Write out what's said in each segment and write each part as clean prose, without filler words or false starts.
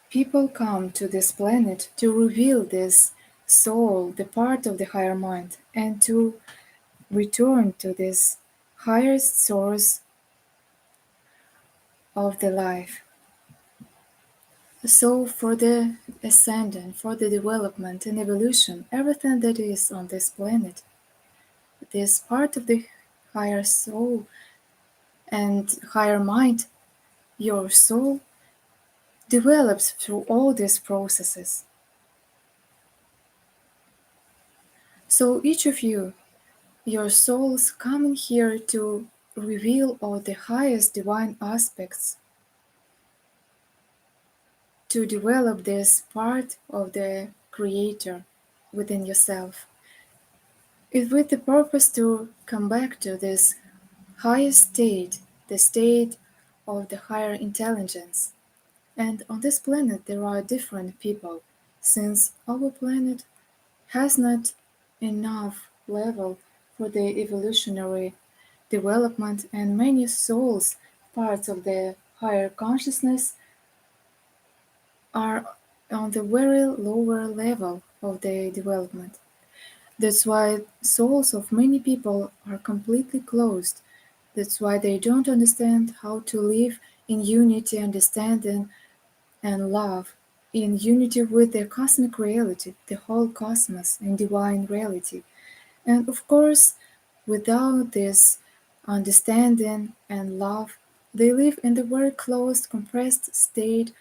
People come to this planet to reveal this soul, the part of the higher mind, and to return to this highest source of the life. So, for the ascendant, for the development and evolution, everything that is on this planet, this part of the higher soul and higher mind, your soul, develops through all these processes. So, each of you, your souls coming here to reveal all the highest divine aspects, to develop this part of the Creator within yourself. It's with the purpose to come back to this highest state, the state of the higher intelligence. And on this planet there are different people, since our planet has not enough level for the evolutionary development, and many souls, parts of the higher consciousness, are on the very lower level of the development. That's why souls of many people are completely closed. That's why they don't understand how to live in unity, understanding, and love, in unity with the cosmic reality, the whole cosmos, and divine reality. And of course, without this understanding and love, they live in the very closed, compressed state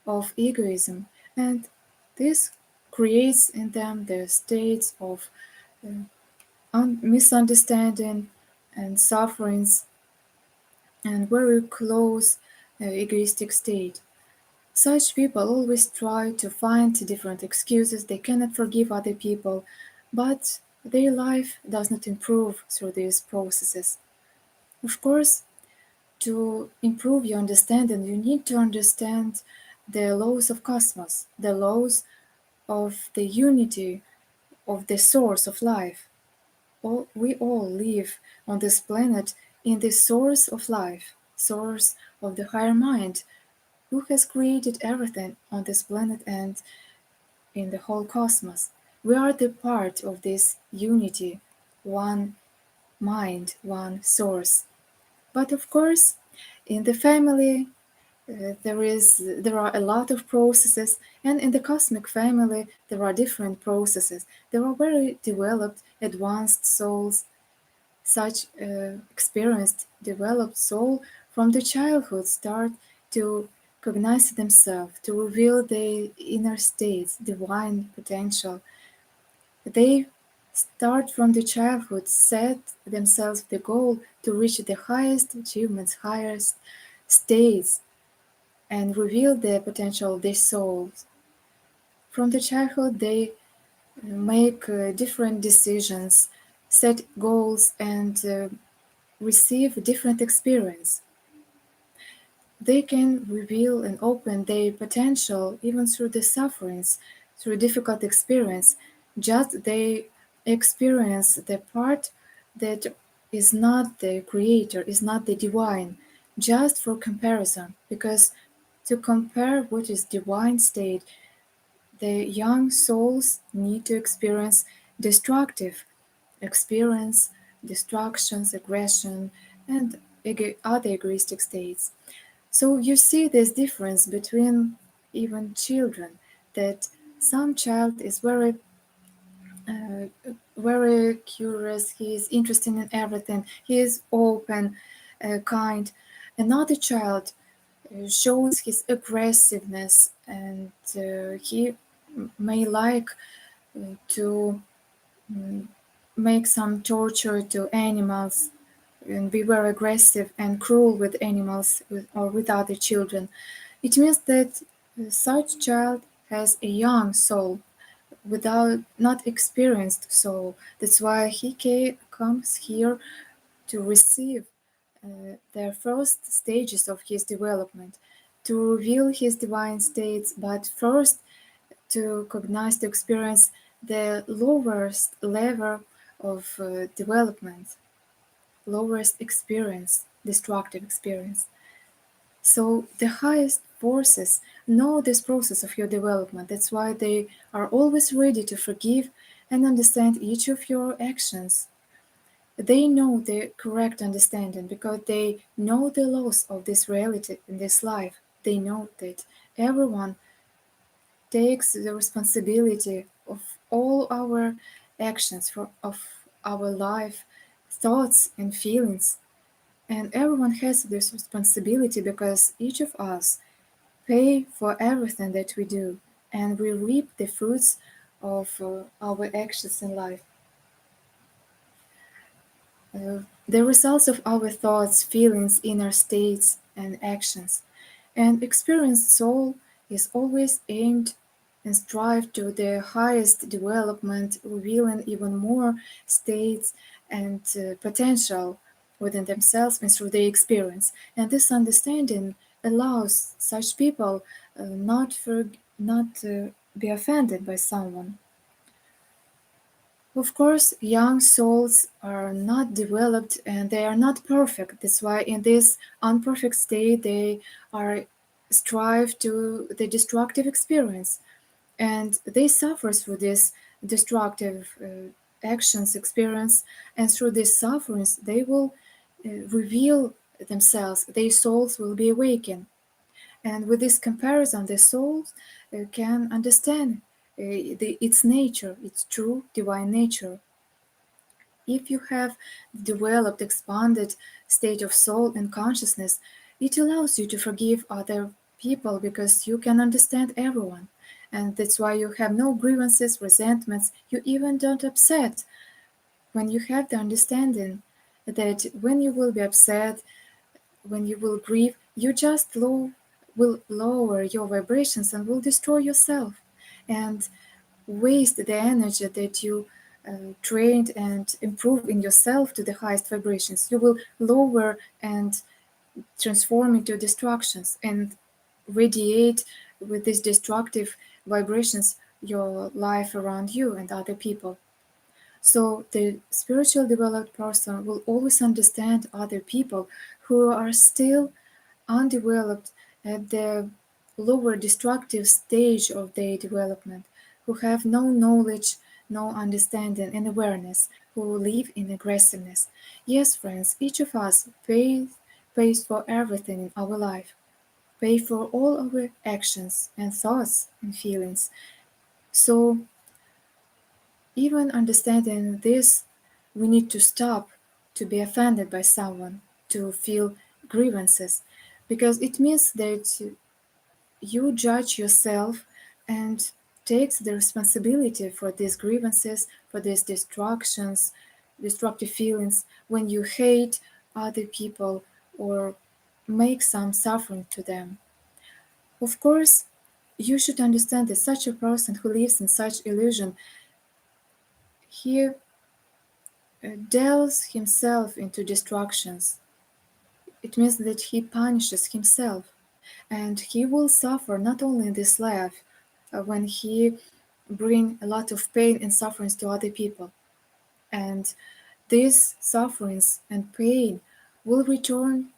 of egoism, and this creates in them the states of misunderstanding and sufferings and very close egoistic state. Such people always try to find different excuses. They cannot forgive other people, but their life does not improve through these processes. Of course, to improve your understanding, you need to understand the laws of cosmos, the laws of the unity of the source of life. We all live on this planet in the source of life, source of the higher mind, who has created everything on this planet and in the whole cosmos. We are the part of this unity, one mind, one source. But of course, in the family, there are a lot of processes, and in the cosmic family there are different processes. There are very developed, advanced souls, such experienced, developed soul from the childhood start to cognize themselves, to reveal their inner states, divine potential. They start from the childhood, set themselves the goal to reach the highest achievements, highest states, and reveal the potential of their souls. From the childhood, they make different decisions, set goals, and receive different experience. They can reveal and open their potential even through the sufferings, through difficult experience. Just they experience the part that is not the creator, is not the divine, just for comparison. Because to compare what is divine state, the young souls need to experience destructive experience, destructions, aggression, and other egoistic states. So you see this difference between even children, that some child is uh, very curious, he is interested in everything, he is open, kind. Another child shows his aggressiveness, and he may like to mm, make some torture to animals and be very aggressive and cruel with animals or with other children. It means that such child has a young soul without not experienced soul. That's why he comes here to receive the first stages of his development, to reveal his divine states, but first to cognize, to experience the lowest level of development, lowest experience, destructive experience. So the highest forces, know this process of your development. That's why they are always ready to forgive and understand each of your actions. They know the correct understanding because they know the laws of this reality in this life. They know that everyone takes the responsibility of all our actions, of our life, thoughts, and feelings. And everyone has this responsibility because each of us pay for everything that we do, and we reap the fruits of our actions in life. The results of our thoughts, feelings, inner states, and actions. An experienced soul is always aimed and strive to the highest development, revealing even more states and potential within themselves and through their experience. And this understanding allows such people not be offended by someone. Of course, young souls are not developed and they are not perfect. That's why in this unperfect state they are strive to the destructive experience, and they suffer through this destructive actions experience, and through these sufferings they will reveal themselves. Their souls will be awakened, and with this comparison, the soul can understand its nature, its true divine nature. If you have developed expanded state of soul and consciousness, it allows you to forgive other people because you can understand everyone. And that's why you have no grievances, resentments, you even don't upset when you have the understanding that when you will be upset, when you will grieve, you just will lower your vibrations and will destroy yourself and waste the energy that you trained and improve in yourself to the highest vibrations. You will lower and transform into destructions and radiate with these destructive vibrations your life around you and other people. So the spiritual developed person will always understand other people who are still undeveloped at the lower destructive stage of their development, who have no knowledge, no understanding and awareness, who live in aggressiveness. Yes, friends, each of us pays for everything in our life, pay for all our actions and thoughts and feelings. So even understanding this, we need to stop to be offended by someone, to feel grievances, because it means that you judge yourself and takes the responsibility for these grievances, for these destructions, destructive feelings when you hate other people or make some suffering to them. Of course, you should understand that such a person who lives in such illusion, he delves himself into destructions. It means that he punishes himself, and he will suffer not only in this life when he bring a lot of pain and sufferings to other people, and these sufferings and pain will return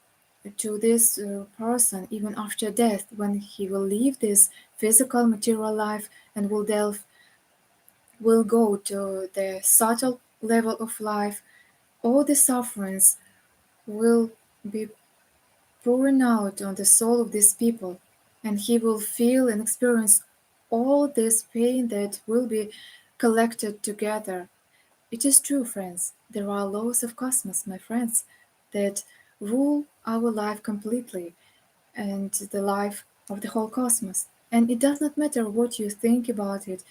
to this person even after death, when he will leave this physical material life and will go to the subtle level of life. All the sufferings will be pouring out on the soul of these people, and he will feel and experience all this pain that will be collected together. It is true, friends, there are laws of cosmos, my friends, that rule our life completely and the life of the whole cosmos. And it does not matter what you think about it,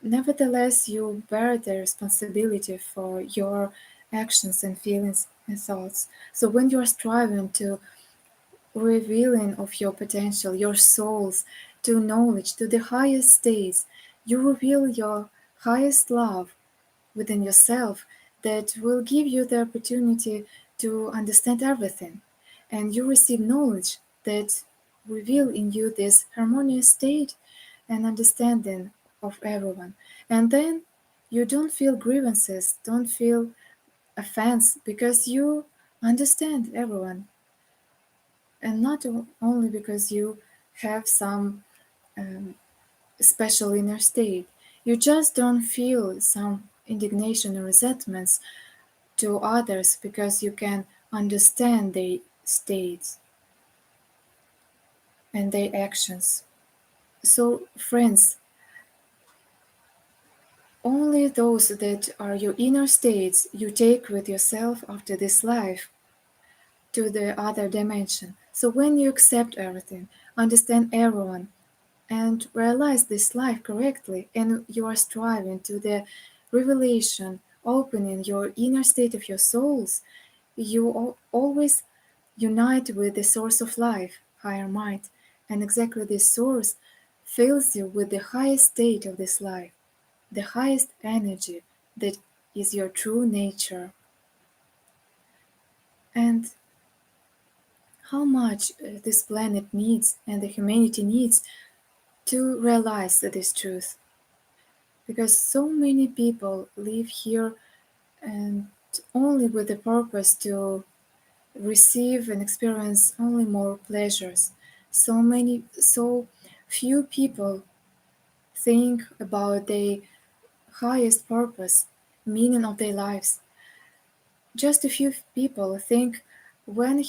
nevertheless, you bear the responsibility for your actions and feelings and thoughts. So when you are striving to revealing of your potential, your souls, to knowledge, to the highest states, you reveal your highest love within yourself that will give you the opportunity to understand everything. And you receive knowledge that reveal in you this harmonious state and understanding of everyone. And then you don't feel grievances, don't feel offense because you understand everyone, and not only because you have some special inner state. You just don't feel some indignation or resentments to others because you can understand their states and their actions. So, friends, only those that are your inner states you take with yourself after this life to the other dimension. So, when you accept everything, understand everyone, and realize this life correctly, and you are striving to the revelation, opening your inner state of your souls, you always unite with the source of life, higher mind, and exactly this source fills you with the highest state of this life, the highest energy that is your true nature. And how much this planet needs and the humanity needs to realize this truth. Because so many people live here and only with the purpose to receive and experience only more pleasures. So few people think about the highest purpose, meaning of their lives. Just a few people think when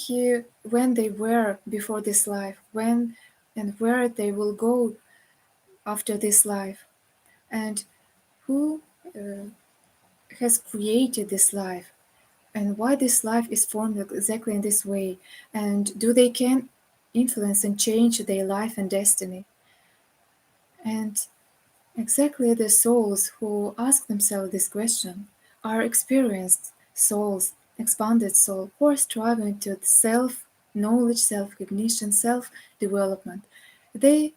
they were before this life, when and where they will go after this life, and who uh, has created this life, and why this life is formed exactly in this way, and do they can influence and change their life and destiny. And exactly the souls who ask themselves this question are experienced souls, expanded soul, who are striving to self knowledge, self cognition, self development. They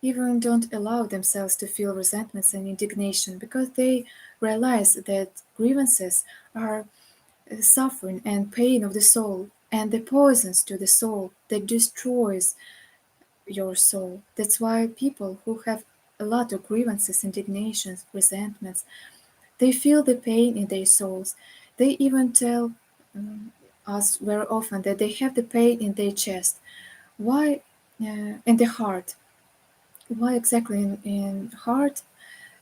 even don't allow themselves to feel resentments and indignation because they realize that grievances are suffering and pain of the soul and the poisons to the soul that destroys your soul. That's why people who have a lot of grievances, indignations, resentments, they feel the pain in their souls. They even tell um, us very often that they have the pain in their chest. Why? In the heart. Why exactly in heart?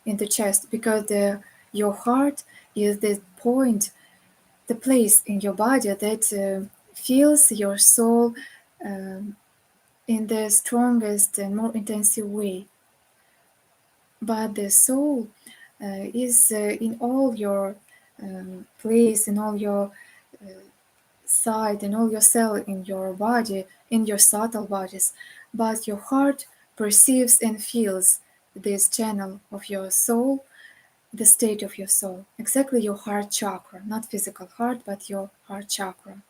In the chest? Because your heart is the point, the place in your body that feels your soul um, in the strongest and more intensive way. But the soul is in all your place, in all your side, in all your cell in your body, in your subtle bodies. But your heart perceives and feels this channel of your soul, the state of your soul, exactly your heart chakra, not physical heart, but your heart chakra.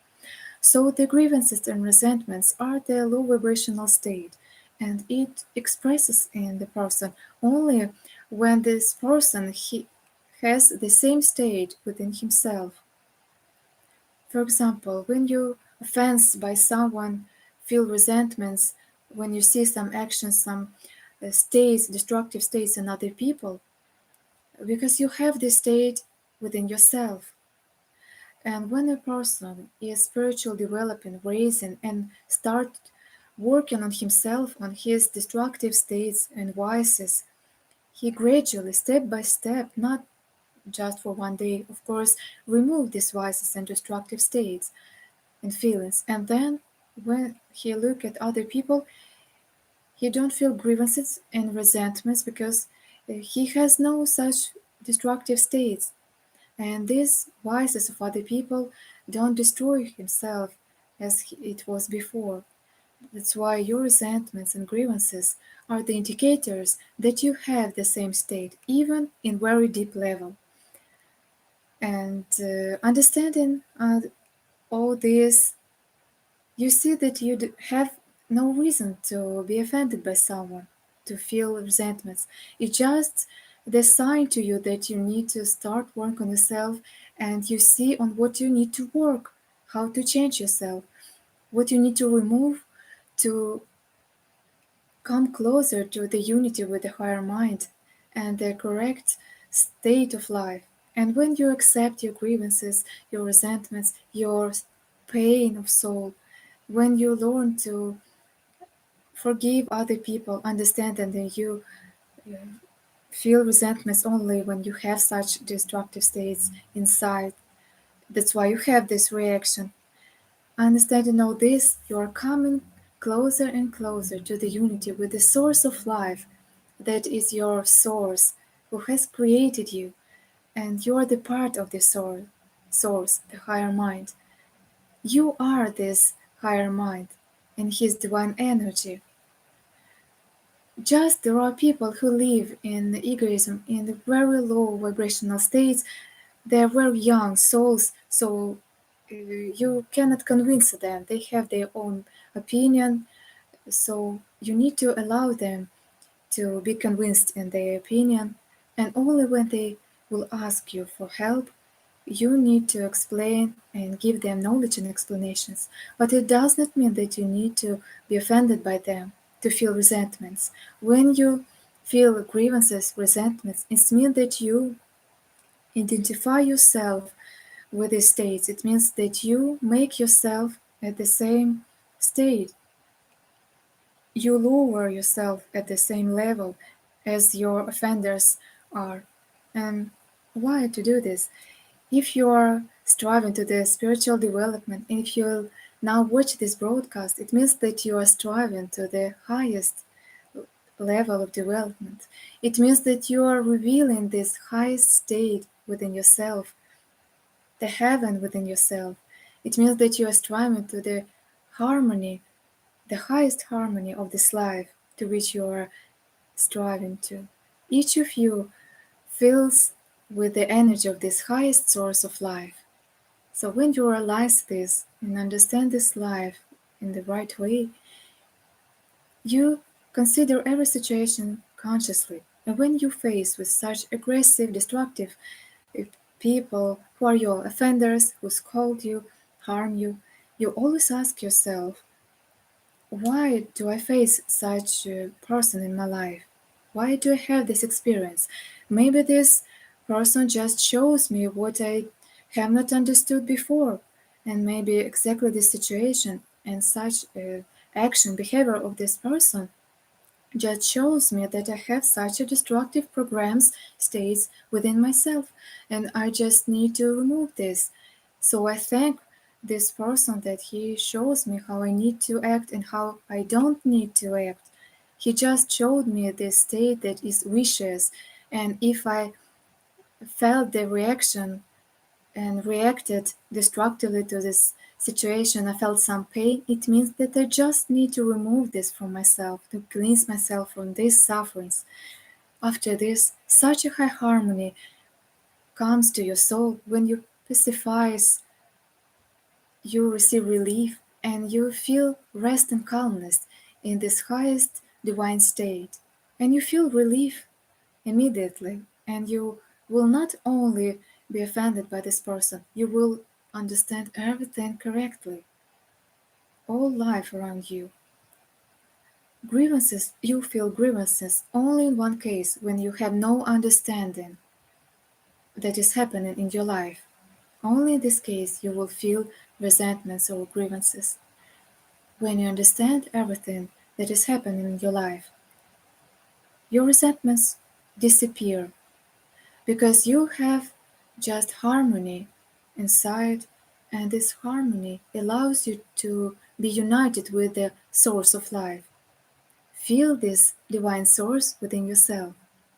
So the grievances and resentments are the low vibrational state, and it expresses in the person only when this person he has the same state within himself. For example, when you offense by someone, feel resentments, when you see some actions, some states, destructive states in other people, because you have this state within yourself. And when a person is spiritually developing, raising, and start working on himself, on his destructive states and vices, he gradually, step by step, not just for one day, of course, remove these vices and destructive states and feelings. And then when he look at other people, he don't feel grievances and resentments because he has no such destructive states. And these vices of other people don't destroy himself as it was before. That's why your resentments and grievances are the indicators that you have the same state, even in very deep level. And understanding all this, you see that you have no reason to be offended by someone, to feel resentments. It's just the sign to you that you need to start work on yourself, and you see on what you need to work, how to change yourself, what you need to remove to come closer to the unity with the higher mind and the correct state of life. And when you accept your grievances, your resentments, your pain of soul, when you learn to forgive other people, understand, and then you uh, feel resentments only when you have such destructive states inside. That's why you have this reaction. Understanding all this, you are coming closer and closer to the unity with the source of life that is your source, who has created you, and you are the part of the source, the higher mind. You are this higher mind and his divine energy. Just there are people who live in egoism in the very low vibrational states. They are very young souls, so you cannot convince them. They have their own opinion, so you need to allow them to be convinced in their opinion. And only when they will ask you for help, you need to explain and give them knowledge and explanations. But it does not mean that you need to be offended by them, to feel resentments. When you feel grievances, resentments, it means that you identify yourself with these states. It means that you make yourself at the same state. You lower yourself at the same level as your offenders are. And why to do this? If you are striving to the spiritual development, and if you now watch this broadcast, it means that you are striving to the highest level of development. It means that you are revealing this highest state within yourself, the heaven within yourself. It means that you are striving to the harmony, the highest harmony of this life to which you are striving to. Each of you fills with the energy of this highest source of life. So when you realize this and understand this life in the right way, you consider every situation consciously. And when you face with such aggressive, destructive uh, people who are your offenders, who scold you, harm you, you always ask yourself, why do I face such a person in my life? Why do I have this experience? Maybe this person just shows me what I have not understood before, and maybe exactly this situation and such action, behavior of this person just shows me that I have such a destructive programs, states within myself, and I just need to remove this. So I thank this person that he shows me how I need to act and how I don't need to act. He just showed me this state that is vicious, and if I felt the reaction and reacted destructively to this situation, I felt some pain, it means that I just need to remove this from myself, to cleanse myself from these sufferings. After this, such a high harmony comes to your soul when you pacify, you receive relief, and you feel rest and calmness in this highest divine state. And you feel relief immediately, and you will not only be offended by this person, you will understand everything correctly, all life around you. Grievances, you feel grievances only in one case, when you have no understanding that is happening in your life. Only in this case you will feel resentments or grievances. When you understand everything that is happening in your life, your resentments disappear because you have just harmony inside, and this harmony allows you to be united with the source of life. Feel this divine source within yourself.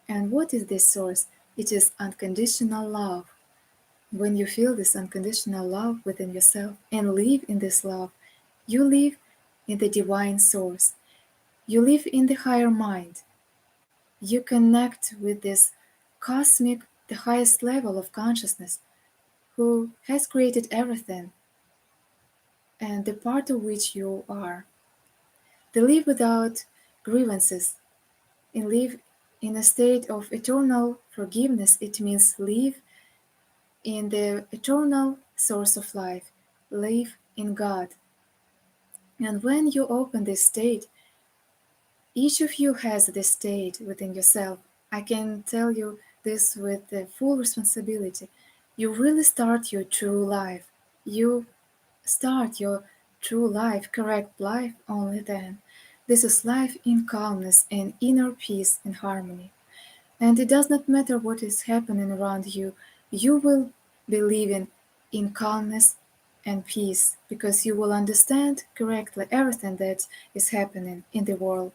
And what is this source? It is unconditional love. When you feel this unconditional love within yourself and live in this love, you live in the divine source. You live in the higher mind. You connect with this cosmic, the highest level of consciousness, who has created everything and the part of which you are. They live without grievances and live in a state of eternal forgiveness. It means live in the eternal source of life, live in God. And when you open this state, each of you has this state within yourself. I can tell you this with the full responsibility. You really start your true life. You start your true life, correct life only then. This is life in calmness and inner peace and harmony. And it does not matter what is happening around you, you will be living in calmness and peace because you will understand correctly everything that is happening in the world.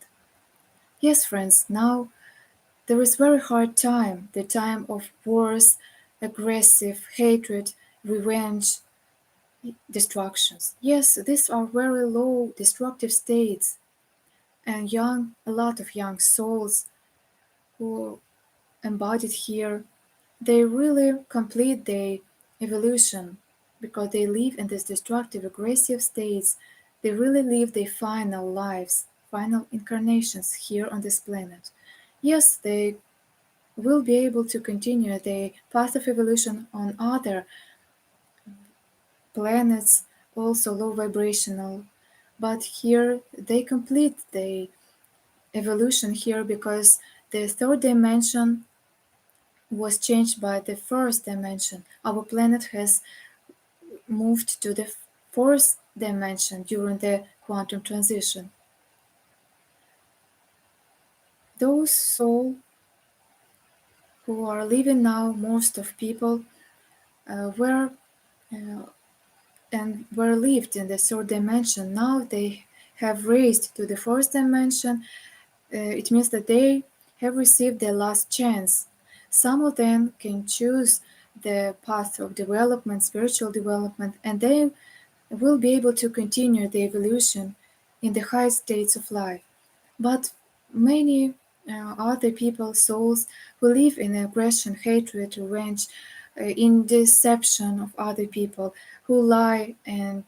Yes, friends, now there is very hard time, the time of wars, aggressive hatred, revenge, destructions. Yes, these are very low destructive states, and a lot of young souls who embodied here, they really complete their evolution because they live in these destructive, aggressive states. They really live their final lives, final incarnations here on this planet. Yes, they will be able to continue the path of evolution on other planets, also low vibrational. But here they complete the evolution here because the third dimension was changed by the first dimension. Our planet has moved to the fourth dimension during the quantum transition. Those souls who are living now, most of people, were uh, and were lived in the third dimension. Now they have raised to the fourth dimension. It means that they have received their last chance. Some of them can choose the path of development, spiritual development, and they will be able to continue the evolution in the high states of life. But many other people, souls, who live in aggression, hatred, revenge, in deception of other people, who lie and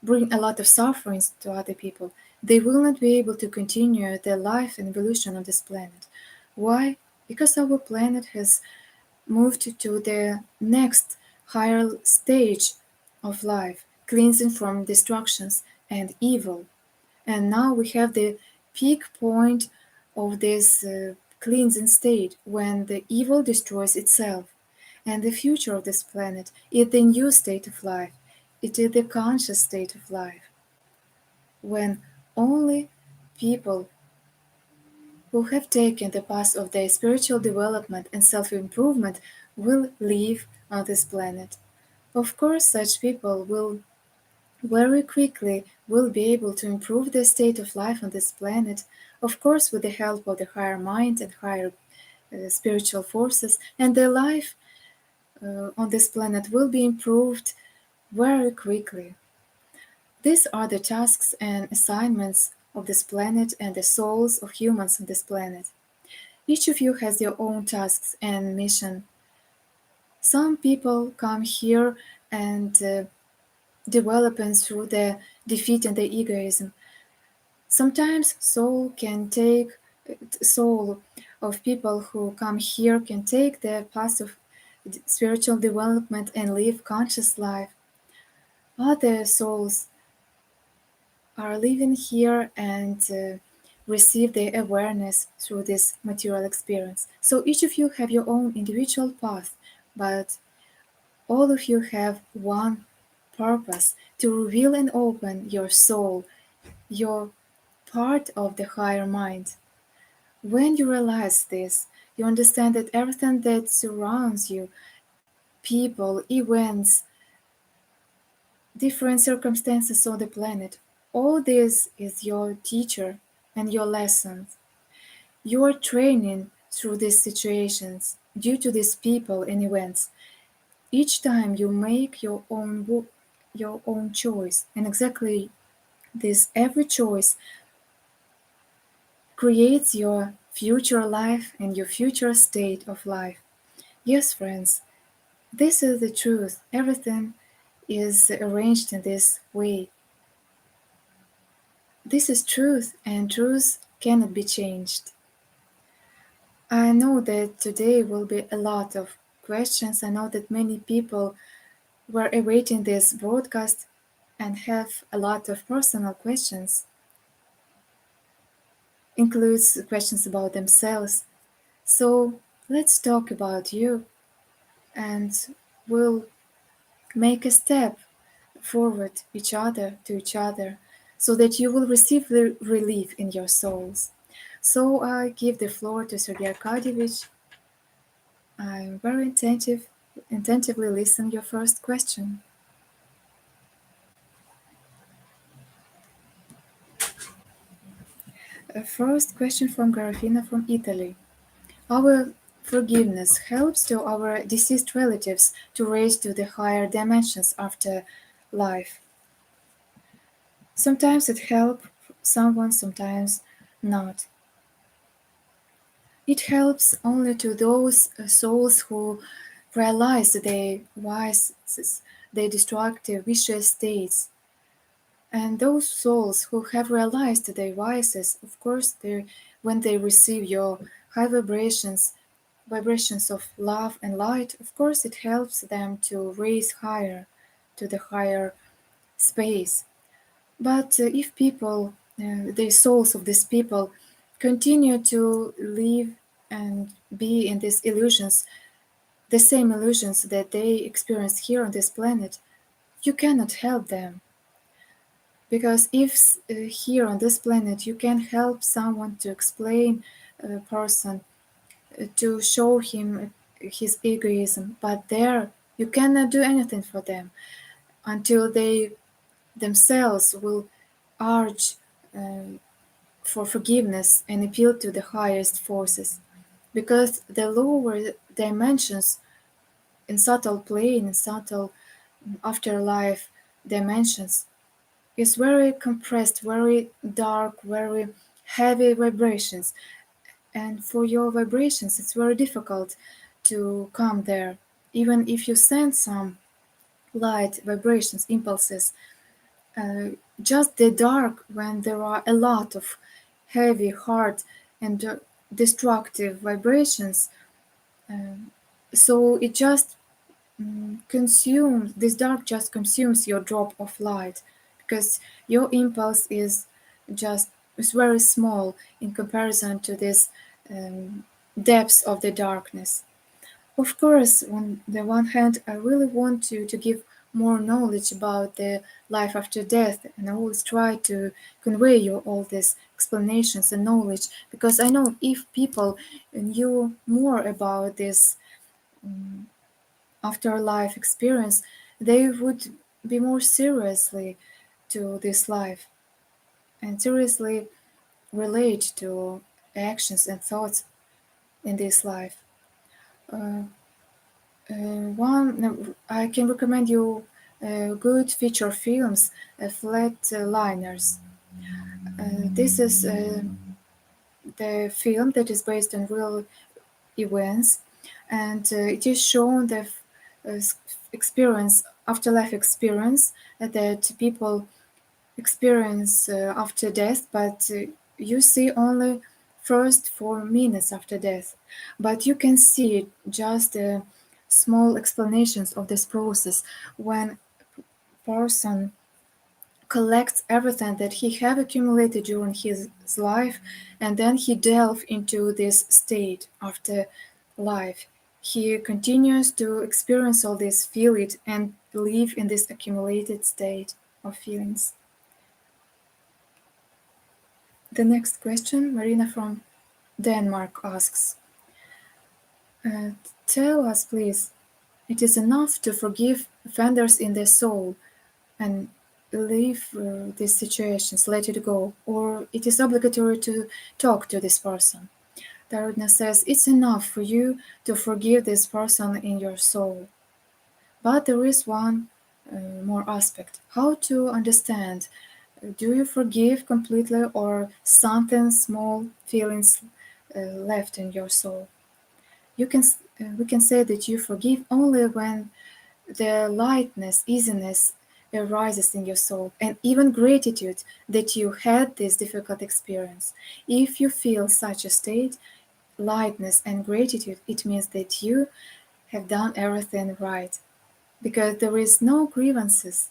bring a lot of sufferings to other people, they will not be able to continue their life and evolution on this planet. Why? Because our planet has moved to the next higher stage of life, cleansing from destructions and evil. And now we have the peak point of this cleansing state when the evil destroys itself. And the future of this planet is the new state of life. It is the conscious state of life when only people who have taken the path of their spiritual development and self improvement will live on this planet. Of course, such people will very quickly will be able to improve the state of life on this planet, of course, with the help of the higher mind and higher spiritual forces, and their life on this planet will be improved very quickly. These are the tasks and assignments of this planet and the souls of humans on this planet. Each of you has your own tasks and mission. Some people come here and developing through the defeat and the egoism. Sometimes soul of people who come here can take the path of spiritual development and live conscious life. Other souls are living here and receive their awareness through this material experience. So each of you have your own individual path, but all of you have one purpose to reveal and open your soul, your part of the higher mind. When you realize this, you understand that everything that surrounds you, people, events, different circumstances on the planet, all this is your teacher and your lessons. You are training through these situations due to these people and events. Each time you make your own choice, and exactly this every choice creates your future life and your future state of life. Yes, friends, this is the truth. Everything is arranged in this way. This is truth, and truth cannot be changed. I know that today will be a lot of questions. I know that many people were awaiting this broadcast and have a lot of personal questions, includes questions about themselves. So let's talk about you and we'll make a step forward each other to each other so that you will receive the relief in your souls. So I give the floor to Sergei Arkadyevich. I'm very attentively listen your first question. First question from Garafina from Italy. Our forgiveness helps to our deceased relatives to raise to the higher dimensions after life. Sometimes it helps someone, sometimes not. It helps only to those souls who realize their vices, their destructive, vicious states. And those souls who have realized their vices, of course, when they receive your high vibrations of love and light, of course, it helps them to raise higher, to the higher space. But if people, the souls of these people, continue to live and be in these illusions, the same illusions that they experience here on this planet, you cannot help them. Because if here on this planet you can help someone to explain a person, to show him his egoism, but there you cannot do anything for them until they themselves will urge for forgiveness and appeal to the highest forces. Because the lower dimensions in subtle plane, in subtle afterlife dimensions, is very compressed, very dark, very heavy vibrations. And for your vibrations, it's very difficult to come there. Even if you send some light vibrations, impulses, uh, just the dark, when there are a lot of heavy, hard, and destructive vibrations, um, so it just consumes, this dark just consumes your drop of light, because your impulse is very small in comparison to this depths of the darkness. Of course, on the one hand, I really want to give more knowledge about the life after death, and I always try to convey you all these explanations and knowledge, because I know if people knew more about this afterlife experience, they would be more seriously to this life and seriously relate to actions and thoughts in this life. Uh, I can recommend you good feature films, Flatliners. This is the film that is based on real events, and it is shown the uh, experience, afterlife experience that people experience after death, but you see only first 4 minutes after death. But you can see just small explanations of this process when person collects everything that he have accumulated during his life, and then he delve into this state after life. He continues to experience all this, feel it, and live in this accumulated state of feelings. The next question, Marina from Denmark asks, uh, tell us please, it is enough to forgive offenders in their soul and leave these situations, let it go, or it is obligatory to talk to this person? Rodina says, it's enough for you to forgive this person in your soul. But there is one more aspect. How to understand, do you forgive completely or something small feelings left in your soul? We can say that you forgive only when the lightness, easiness arises in your soul, and even gratitude that you had this difficult experience. If you feel such a state, lightness and gratitude, it means that you have done everything right, because there is no grievances,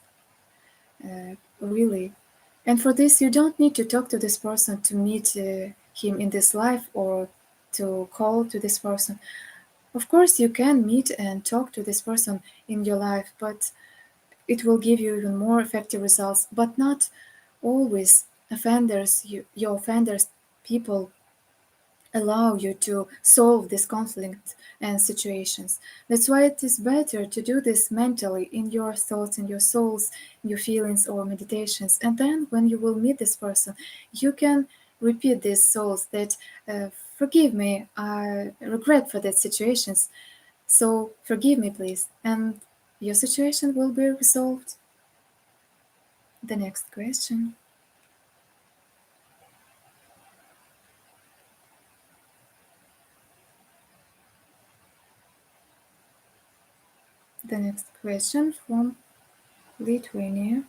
really. And for this, you don't need to talk to this person to meet him in this life or to call to this person. Of course, you can meet and talk to this person in your life, but it will give you even more effective results, but not always offenders, your offenders people allow you to solve this conflict and situations. That's why it is better to do this mentally in your thoughts, in your souls, in your feelings or meditations. And then when you will meet this person, you can repeat these souls that forgive me, I regret for that situations. So forgive me, please. And your situation will be resolved. The next question. The next question from Lithuania.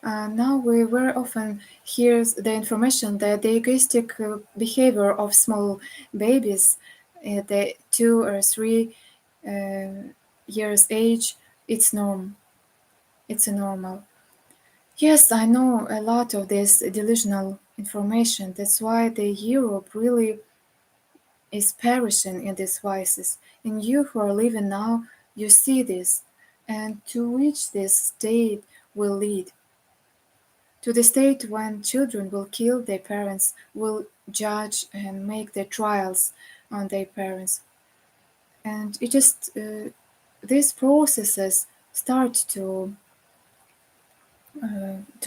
Now we very often hear the information that the egoistic behavior of small babies at the 2 or 3 years age, it's norm. It's a normal. Yes, I know a lot of this delusional information. That's why the Europe really is perishing in these vices. And you who are living now, you see this, and to which this state will lead. To the state when children will kill their parents, will judge and make their trials on their parents. And it just, these processes start to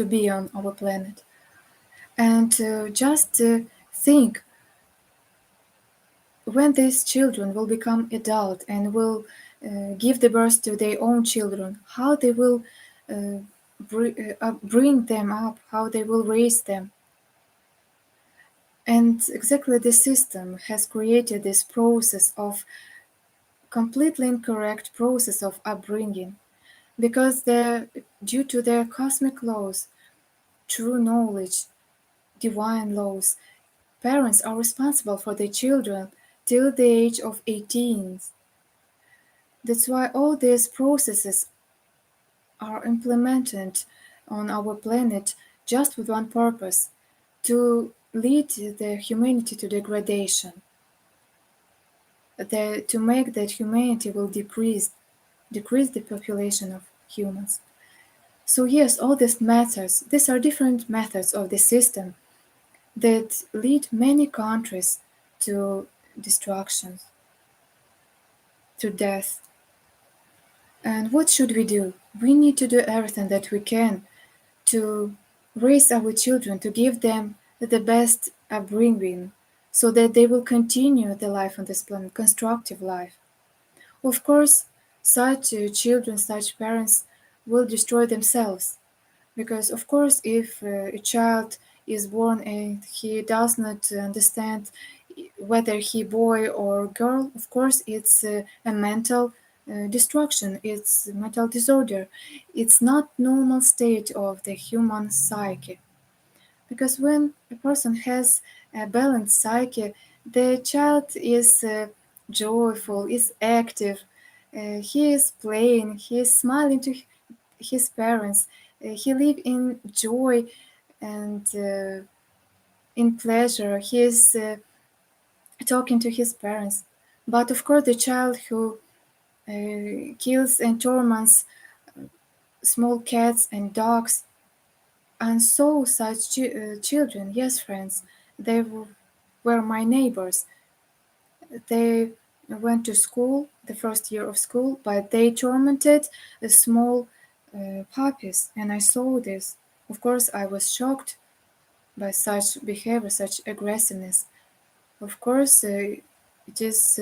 be on our planet. And just think when these children will become adult and will give the birth to their own children, how they will uh, bring them up, how they will raise them. And exactly the system has created this process of completely incorrect process of upbringing because due to their cosmic laws, true knowledge, divine laws, parents are responsible for their children till the age of 18. That's why all these processes are implemented on our planet just with one purpose, to lead the humanity to degradation. To make that humanity will decrease the population of humans. So yes, all these methods, these are different methods of the system that lead many countries to destruction, to death. And what should we do? We need to do everything that we can to raise our children, to give them the best upbringing, so that they will continue the life on this planet, constructive life. Of course, such children, such parents will destroy themselves. Because, of course, if a child is born and he does not understand whether he boy or girl, of course, it's a mental destruction, it's a mental disorder. It's not normal state of the human psyche. Because when a person has a balanced psyche, the child is joyful, is active, he is playing, he is smiling to his parents, he live in joy and in pleasure, he is talking to his parents. But of course, the child who kills and torments small cats and dogs, and saw such children, yes, friends, they were my neighbors. They went to school, the first year of school, but they tormented the small puppies, and I saw this. Of course, I was shocked by such behavior, such aggressiveness. Of course, it is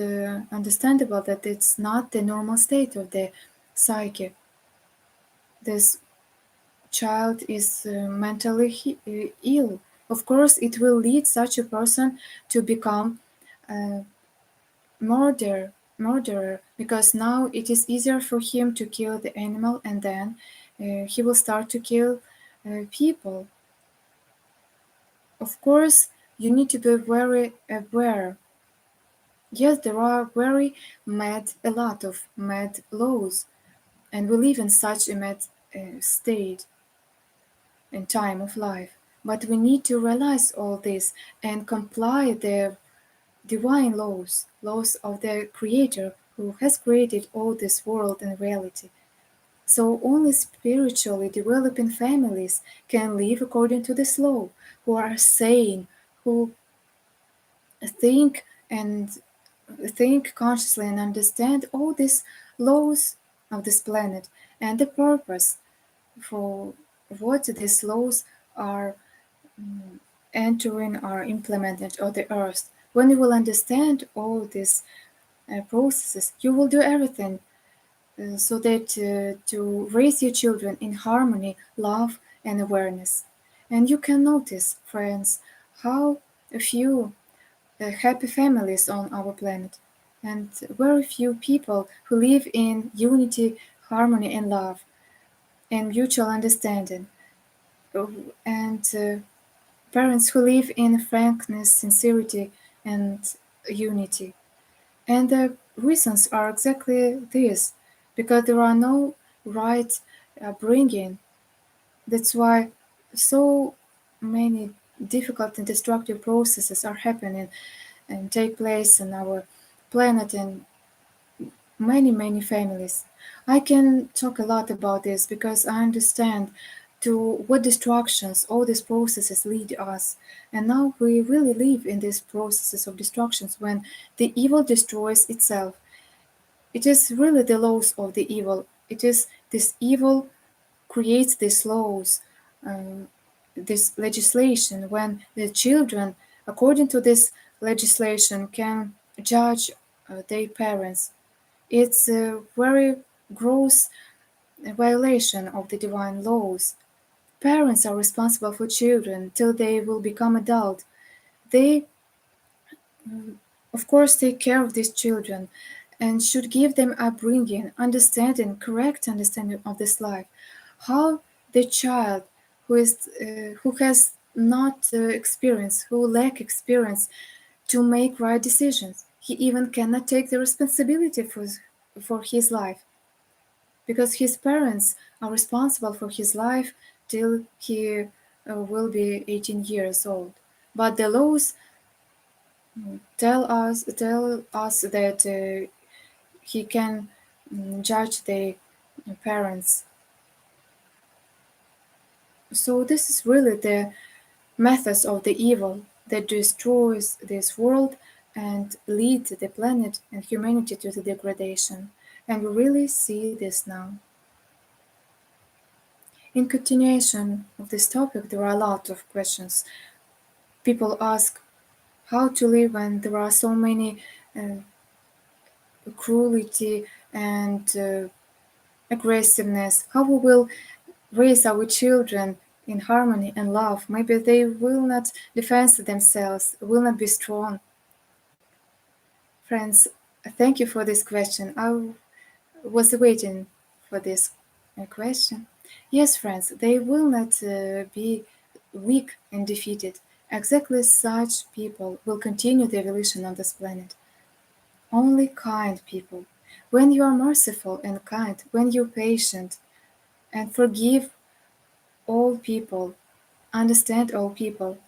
understandable that it's not the normal state of the psyche. This child is mentally ill. Of course, it will lead such a person to become a murderer, because now it is easier for him to kill the animal, and then he will start to kill people. Of course, you need to be very aware. Yes, there are a lot of mad laws, and we live in such a mad state and time of life. But we need to realize all this and comply the divine laws of the Creator who has created all this world and reality. So only spiritually developing families can live according to this law, who are sane, who think and think consciously and understand all these laws of this planet and the purpose for what these laws are entering or implemented on the earth. When you will understand all these processes, you will do everything so that to raise your children in harmony, love, and awareness. And you can notice, friends, how a few happy families on our planet, and very few people who live in unity, harmony, and love, and mutual understanding, uh, and parents who live in frankness, sincerity, and unity. And the reasons are exactly this, because there are no right upbringing. That's why so many difficult and destructive processes are happening and take place on our planet in many families. I can talk a lot about this because I understand to what destructions all these processes lead us. And now we really live in these processes of destructions when the evil destroys itself. It is really the laws of the evil. It is this evil creates these laws, this legislation, when the children, according to this legislation, can judge their parents. It's a very gross violation of the divine laws. Parents are responsible for children till they will become adult. They, of course, take care of these children and should give them upbringing, understanding, correct understanding of this life. How the child who has not experience, who lack experience to make right decisions, he even cannot take the responsibility for his life because his parents are responsible for his life till he will be 18 years old. But the laws tell us that he can judge the parents. So this is really the methods of the evil that destroys this world and lead the planet and humanity to the degradation. And we really see this now. In continuation of this topic, there are a lot of questions. People ask how to live when there are so many uh, cruelty and aggressiveness. How we will raise our children in harmony and love? Maybe they will not defend themselves, will not be strong. Friends, thank you for this question. I was waiting for this question. Yes, friends, they will not be weak and defeated. Exactly such people will continue the evolution on this planet. Only kind people. When you are merciful and kind, when you're patient and forgive all people, understand all people,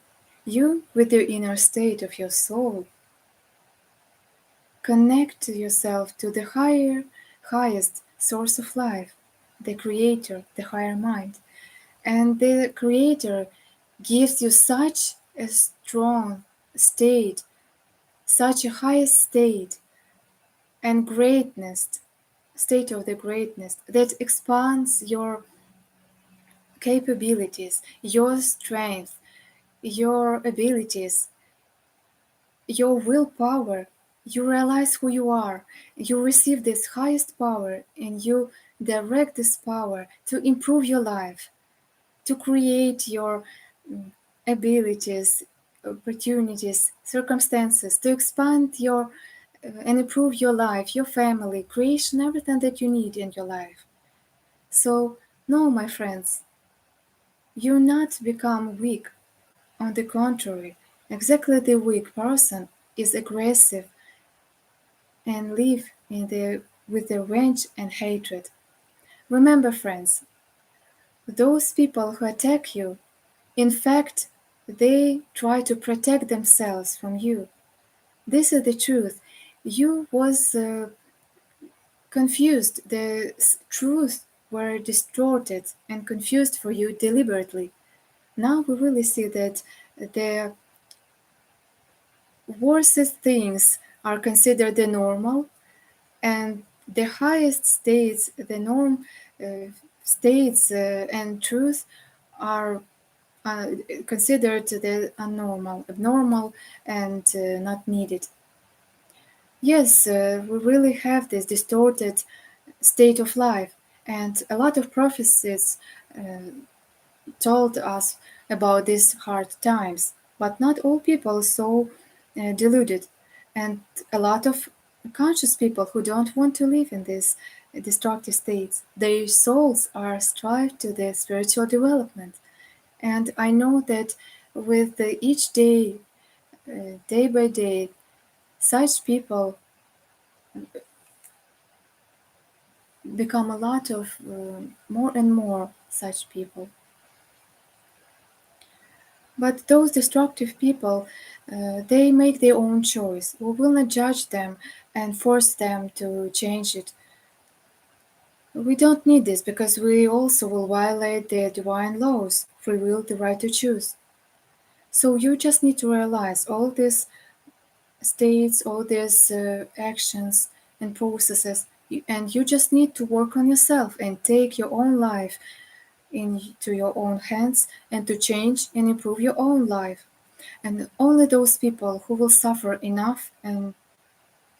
you, with the inner state of your soul, connect yourself to the highest source of life, the Creator, the higher mind. And the Creator gives you such a strong state, such a high state and greatness, state of the greatness that expands your capabilities, your strength, your abilities, your willpower. You realize who you are. You receive this highest power and you direct this power to improve your life, to create your abilities, opportunities, circumstances, to expand your and improve your life, your family, creation, everything that you need in your life. So, no, my friends, you not become weak. On the contrary, exactly the weak person is aggressive and live with the rage and hatred. Remember, friends, those people who attack you, in fact, they try to protect themselves from you. This is the truth. You was confused the truth were distorted and confused for you deliberately. Now we really see that the worst things are considered the normal, and the highest states, the norm states and truth are uh, considered the abnormal, and not needed. Yes, we really have this distorted state of life, and a lot of prophecies uh, told us about these hard times, but not all people so deluded, and a lot of conscious people who don't want to live in these destructive states. Their souls are strive to their spiritual development, and I know that with each day, day by day, such people become a lot of more and more such people. But those destructive people, they make their own choice. We will not judge them and force them to change it. We don't need this because we also will violate the divine laws, free will, the right to choose. So you just need to realize all these states, all these actions and processes, and you just need to work on yourself and take your own life into your own hands and to change and improve your own life. And only those people who will suffer enough and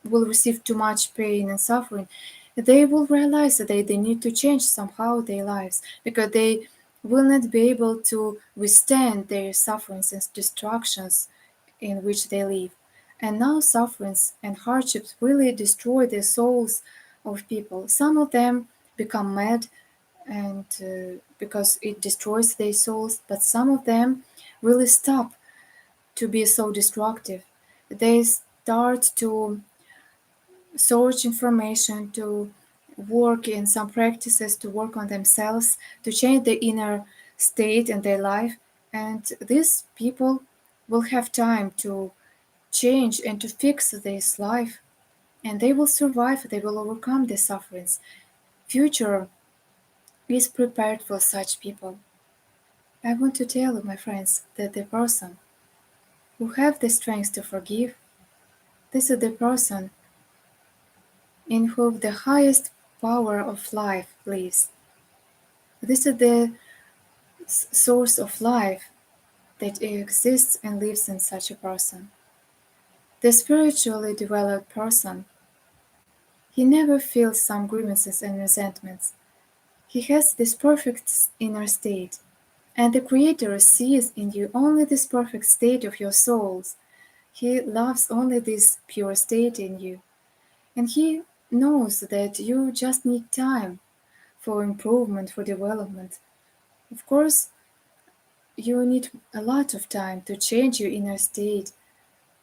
will receive too much pain and suffering, they will realize that they need to change somehow their lives, because they will not be able to withstand their sufferings and destructions in which they live. And now sufferings and hardships really destroy the souls of people. Some of them become mad, and because it destroys their souls, but some of them really stop to be so destructive. They start to search information, to work in some practices, to work on themselves, to change the inner state in their life. And these people will have time to change and to fix this life, and they will survive, they will overcome the sufferings. Future is prepared for such people. I want to tell you, my friends, that the person who have the strength to forgive, this is the person in whom the highest power of life lives. This is the source of life that exists and lives in such a person. The spiritually developed person, he never feels some grievances and resentments. He has this perfect inner state, and the Creator sees in you only this perfect state of your souls. He loves only this pure state in you, and He knows that you just need time for improvement, for development. Of course, you need a lot of time to change your inner state.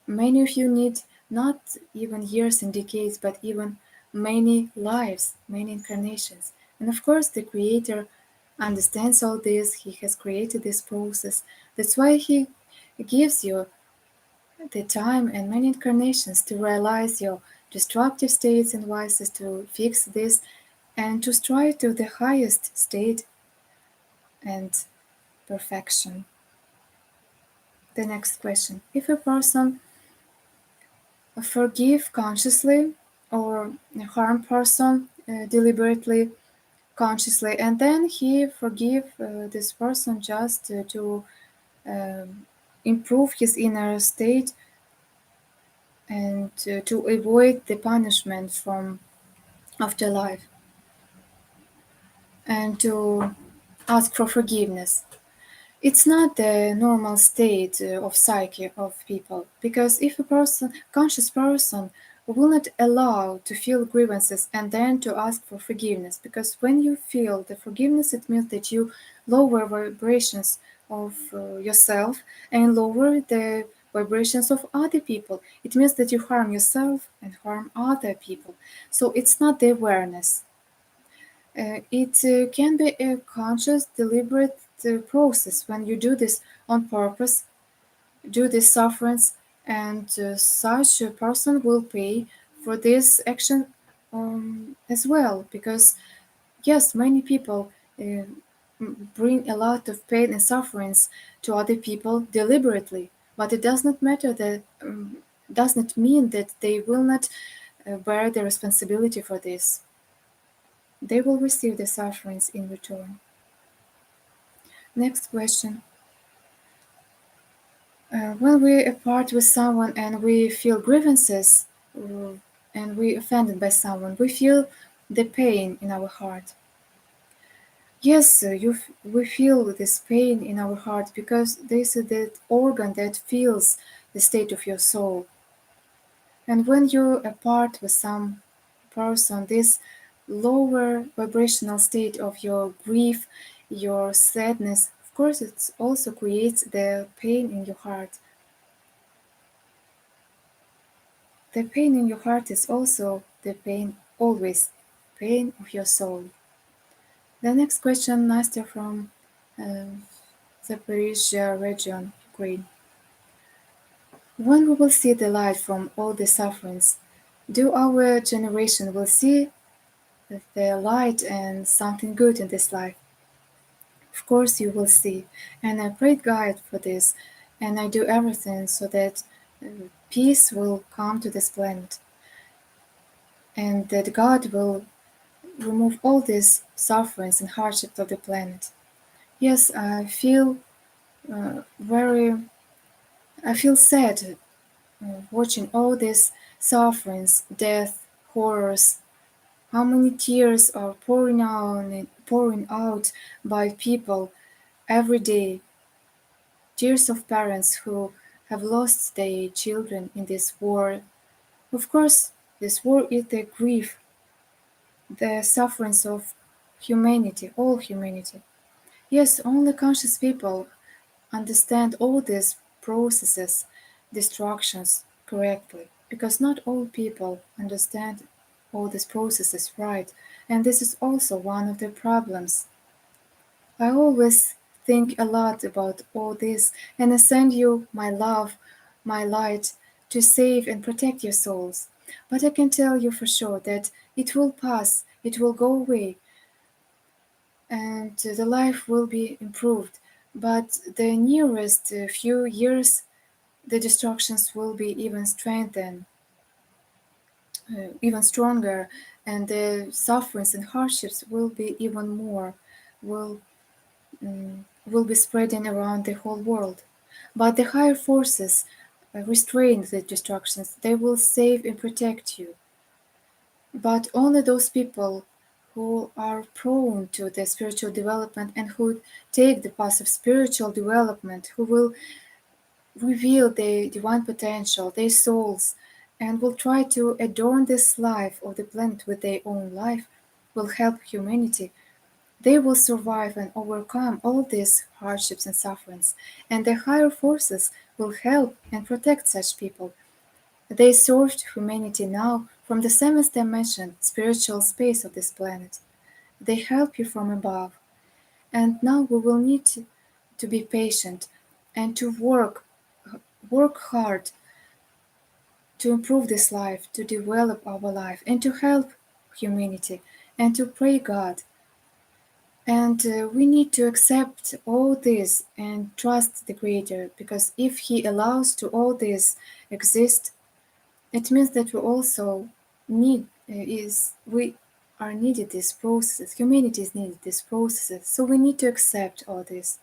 Many of you need not even years and decades, but even many lives, many incarnations. And of course, the Creator understands all this. He has created this process. That's why He gives you the time and many incarnations to realize your destructive states and vices, to fix this, and to strive to the highest state and perfection. The next question. If a person forgive consciously or harm person deliberately, consciously, and then he forgive this person just to improve his inner state and to avoid the punishment from afterlife, and to ask for forgiveness. It's not the normal state of psyche of people, because if a person, conscious person, will not allow to feel grievances and then to ask for forgiveness, because when you feel the forgiveness, it means that you lower vibrations of yourself and lower the vibrations of other people. It means that you harm yourself and harm other people. So it's not the awareness. It can be a conscious, deliberate process when you do this on purpose, do this sufferance, and such a person will pay for this action as well, because Yes, many people uh, bring a lot of pain and sufferings to other people deliberately, but it does not matter that does not mean that they will not bear the responsibility for this. They will receive the sufferings in return. Next question. When we apart with someone and we feel grievances and we offended by someone, we feel the pain in our heart. Yes, we feel this pain in our heart because this is that organ that feels the state of your soul. And when you're apart with some person, this lower vibrational state of your grief, your sadness, of course, it also creates the pain in your heart. The pain in your heart is also the pain, always pain of your soul. The next question, Nastya from uh, Zaporizhzhia region, Ukraine. When we will see the light from all the sufferings, do our generation will see the light and something good in this life? Of course you will see. And I pray God for this, and I do everything so that peace will come to this planet, and that God will remove all these sufferings and hardships of the planet. Yes, very, I feel sad watching all these sufferings, death, horrors, how many tears are pouring out by people every day, tears of parents who have lost their children in this war. Of course, this war is the grief, the sufferings of humanity, all humanity. Yes, only conscious people understand all these processes, destructions correctly, because not all people understand all these processes right, and this is also one of the problems. I always think a lot about all this, and I send you my love, my light, to save and protect your souls. But I can tell you for sure that it will pass, it will go away, and the life will be improved. But the nearest few years, the destructions will be even strengthened, even stronger, and the sufferings and hardships will be even more, will will be spreading around the whole world. But the higher forces restrain the destructions. They will save and protect you. But only those people who are prone to the spiritual development and who take the path of spiritual development, who will reveal their divine potential, their souls, and will try to adorn this life of the planet with their own life, will help humanity. They will survive and overcome all these hardships and sufferings, and the higher forces will help and protect such people. They served humanity now from the seventh dimension, spiritual space of this planet. They help you from above. And now we will need to be patient and to work hard to improve this life, to develop our life, and to help humanity, and to pray God. And we need to accept all this and trust the Creator, because if He allows to all this exist, it means that we also need is we are needed this process. Humanity is needed this process. So we need to accept all this.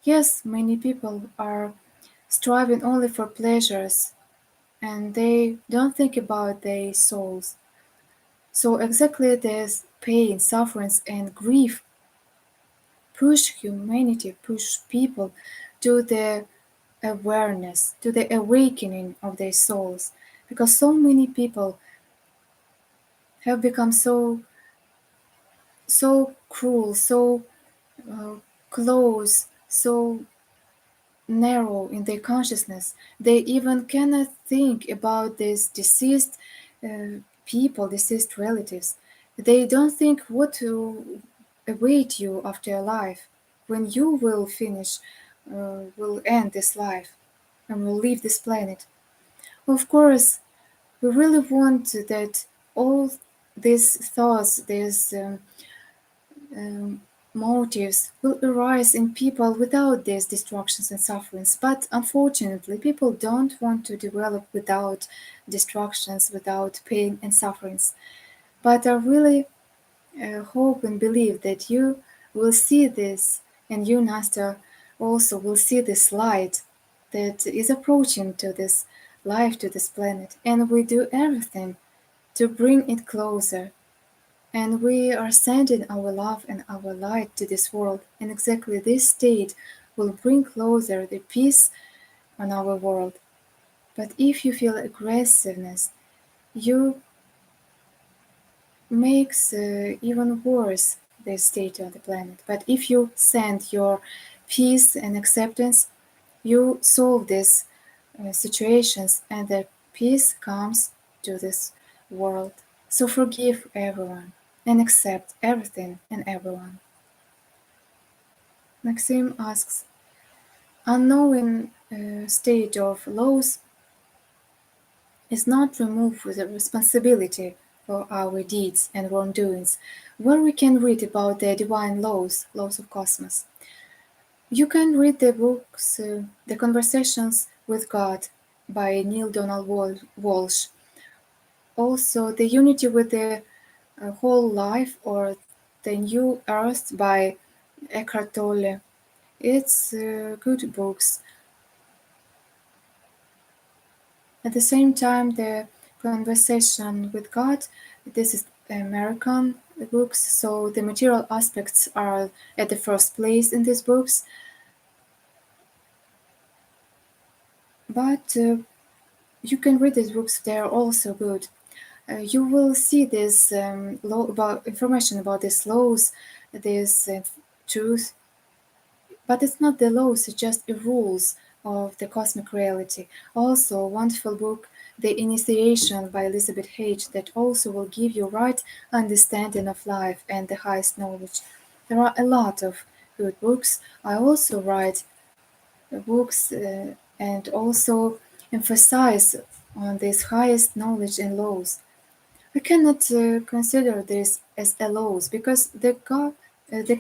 Yes, many people are striving only for pleasures, and they don't think about their souls. So exactly this pain, sufferings, and grief push humanity, push people to the awareness, to the awakening of their souls. Because so many people have become so cruel, so uh, close, so narrow in their consciousness. They even cannot think about these deceased people, deceased relatives. They don't think what to await you after life, when you will finish, will end this life, and will leave this planet. Of course, we really want that all these thoughts, these um, motives will arise in people without these destructions and sufferings. But unfortunately, people don't want to develop without destructions, without pain and sufferings. But I really hope and believe that you will see this, and you, Nasta, also will see this light that is approaching to this life, to this planet, and we do everything to bring it closer. And we are sending our love and our light to this world, and exactly this state will bring closer the peace on our world. But if you feel aggressiveness, you makes even worse the state of the planet. But if you send your peace and acceptance, you solve these situations, and the peace comes to this world. So forgive everyone and accept everything and everyone. Maxim asks, unknowing state of laws is not removed with the responsibility for our deeds and wrongdoings, where we can read about the divine laws, laws of cosmos. You can read the books, The Conversations with God by Neil Donald Walsh. Also, The Unity with the Whole Life or The New Earth by Eckhart Tolle. It's good books. At the same time, The Conversation with God, this is American books, so the material aspects are at the first place in these books. But you can read these books, they are also good. You will see this law about information about these laws, this truth, but it's not the laws, it's just the rules of the cosmic reality. Also, a wonderful book, The Initiation by Elizabeth H., that also will give you right understanding of life and the highest knowledge. There are a lot of good books. I also write books and also emphasize on this highest knowledge and laws. I cannot consider this as a laws because the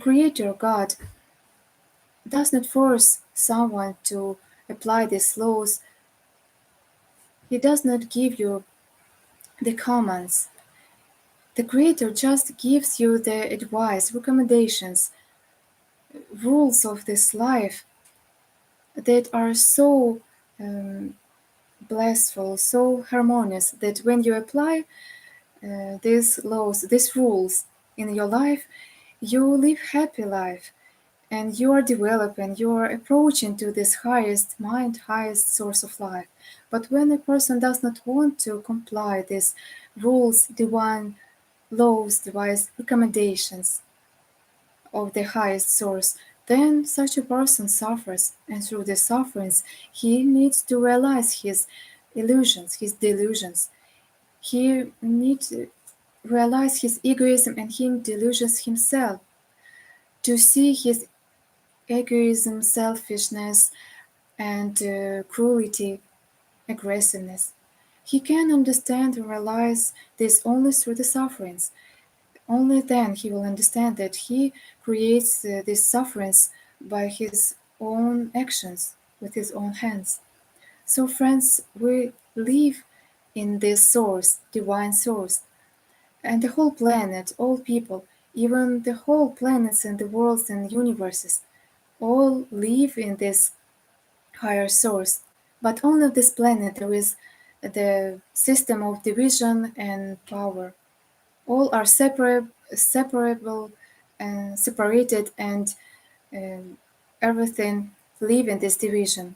Creator God does not force someone to apply these laws. He does not give you the commands. The Creator just gives you the advice, recommendations, rules of this life that are so um, blissful, so harmonious that when you apply these laws, these rules in your life, you live happy life and you are developing, you are approaching to this highest mind, highest source of life. But when a person does not want to comply these rules, divine laws, divine recommendations of the highest source, then such a person suffers, and through the sufferings, he needs to realize his illusions, his delusions. He needs to realize his egoism and he delusions himself, to see his egoism, selfishness, and cruelty, aggressiveness. He can understand and realize this only through the sufferings. Only then he will understand that he creates these sufferings by his own actions, with his own hands. So, friends, we live in this source, divine source, and the whole planet, all people, even the whole planets and the worlds and universes, all live in this higher source. But only on this planet there is the system of division and power. All are separable and separated, and um, everything live in this division.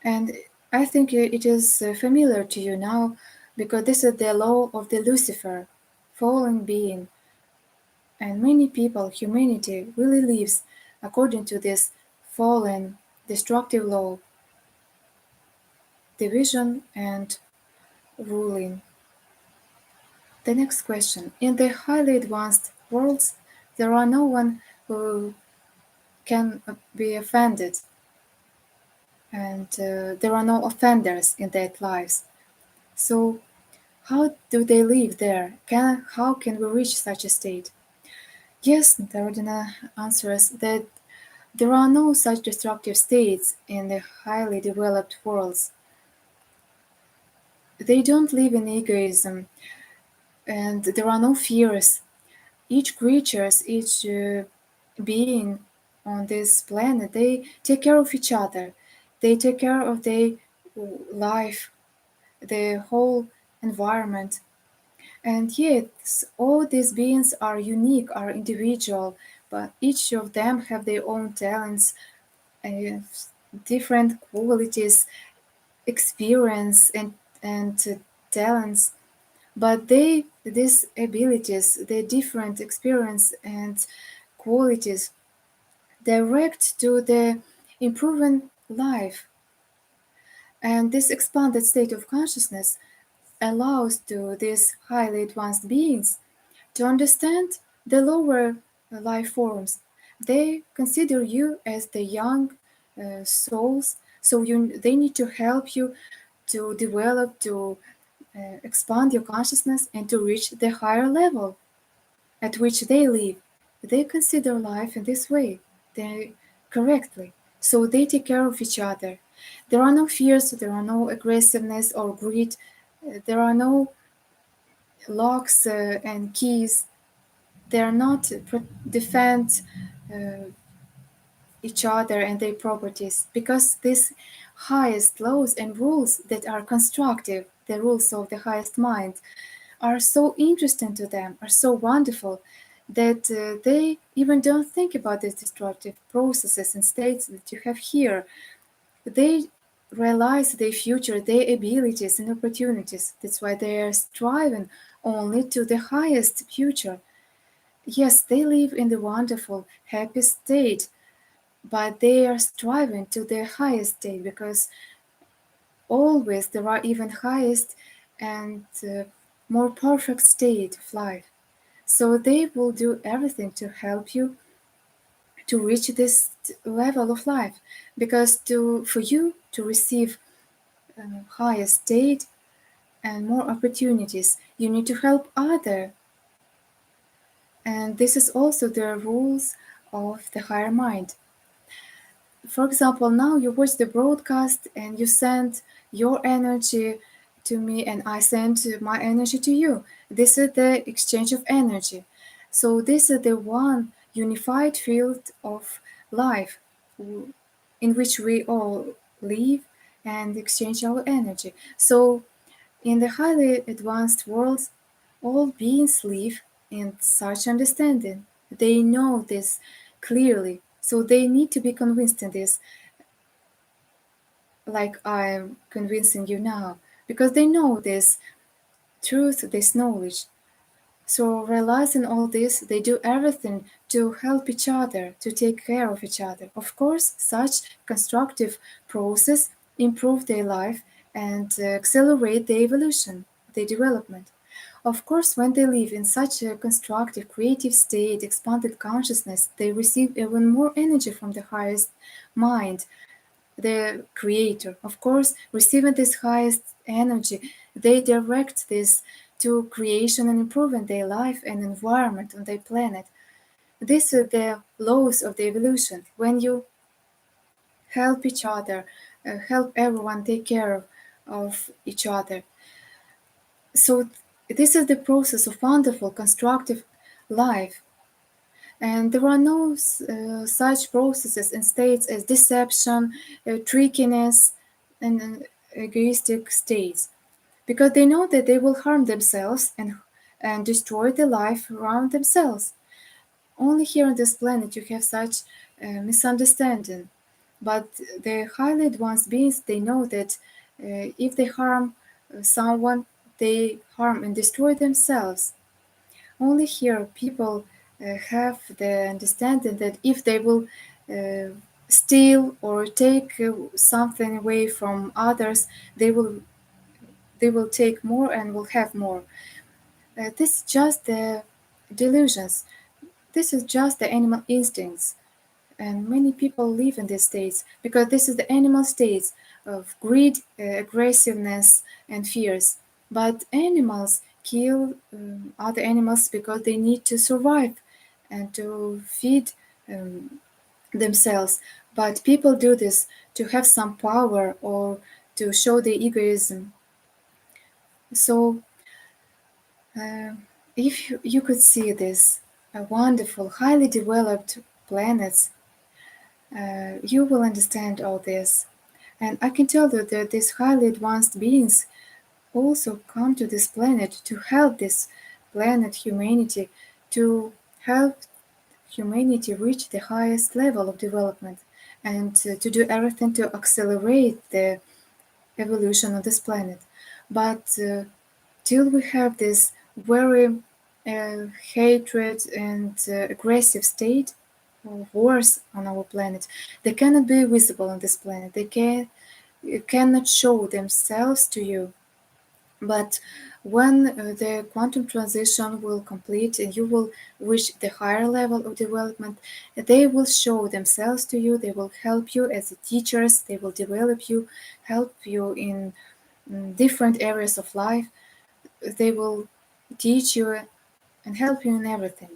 And I think it is familiar to you now because this is the law of the Lucifer, fallen being. And many people, humanity, really lives according to this fallen, destructive law, division and ruling. The next question. In the highly advanced worlds, there are no one who can be offended, and there are no offenders in their lives. So How do they live there? How can we reach such a state? Yes, Rodina answers that there are no such destructive states in the highly developed worlds. They don't live in egoism, and there are no fears. Each creatures, each being on this planet, they take care of each other. They take care of their life, the whole environment. And yet, all these beings are unique, are individual, but each of them have their own talents, uh, different qualities, experience, and talents. But these abilities, their different experience and qualities, direct to the improving life. And this expanded state of consciousness allows to these highly advanced beings to understand the lower life forms. They consider you as the young souls, so they need to help you to develop, to expand your consciousness and to reach the higher level at which they live. They consider life in this way, they correctly. So they take care of each other. There are no fears, there are no aggressiveness or greed, there are no locks and keys. They are not defend uh, each other and their properties because these highest laws and rules that are constructive, the rules of the highest mind, are so interesting to them, are so wonderful that they even don't think about these destructive processes and states that you have here. They realize their future, their abilities and opportunities. That's why they are striving only to the highest future. Yes, they live in the wonderful, happy state, but they are striving to their highest state because always there are even highest and more perfect state of life. So they will do everything to help you to reach this level of life because for you to receive higher state and more opportunities, you need to help other. And this is also the rules of the higher mind. For example, now you watch the broadcast and you send your energy to me and I send my energy to you. This is the exchange of energy. So this is the one unified field of life in which we all live and exchange our energy. So in the highly advanced worlds, all beings live in such understanding. They know this clearly, so they need to be convinced in this, like I'm convincing you now, because they know this truth, this knowledge. So, realizing all this, they do everything to help each other, to take care of each other. Of course, such constructive process improve their life and accelerate their evolution, their development. Of course, when they live in such a constructive, creative state, expanded consciousness, they receive even more energy from the highest mind, the creator. Of course, receiving this highest energy, they direct this to creation and improving their life and environment on their planet. These are the laws of the evolution. When you help each other, help everyone take care of each other. So this is the process of wonderful constructive life. And there are no such processes and states as deception, trickiness, and egoistic states, because they know that they will harm themselves and destroy the life around themselves. Only here on this planet you have such misunderstanding. But the highly advanced beings, they know that if they harm someone, they harm and destroy themselves. Only here people have the understanding that if they will uh, steal or take something away from others, they will they will take more and will have more. This is just the delusions. This is just the animal instincts. And many people live in these states because this is the animal states of greed, aggressiveness, and fears. But animals kill other animals because they need to survive and to feed um, themselves. But people do this to have some power or to show their egoism. So, uh, if you could see this wonderful, highly developed planets, you will understand all this. And I can tell you that these highly advanced beings also come to this planet to help this planet, humanity, to help humanity reach the highest level of development and to do everything to accelerate the evolution of this planet. But till we have this very hatred and aggressive state of wars on our planet, they cannot be visible on this planet. They cannot show themselves to you. But when the quantum transition will complete and you will reach the higher level of development, they will show themselves to you. They will help you as teachers. They will develop you, help you in different areas of life. They will teach you and help you in everything.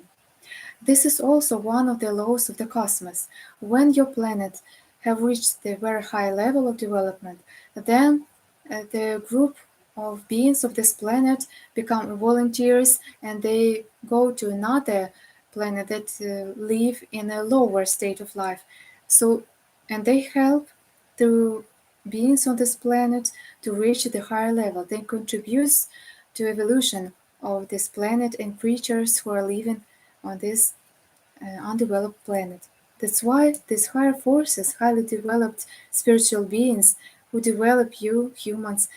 This is also one of the laws of the cosmos. When your planet have reached the very high level of development, then the group of beings of this planet become volunteers and they go to another planet that live in a lower state of life. So, and they help the beings on this planet to reach the higher level. They contribute to evolution of this planet and creatures who are living on this undeveloped planet. That's why these higher forces, highly developed spiritual beings who develop you, humans,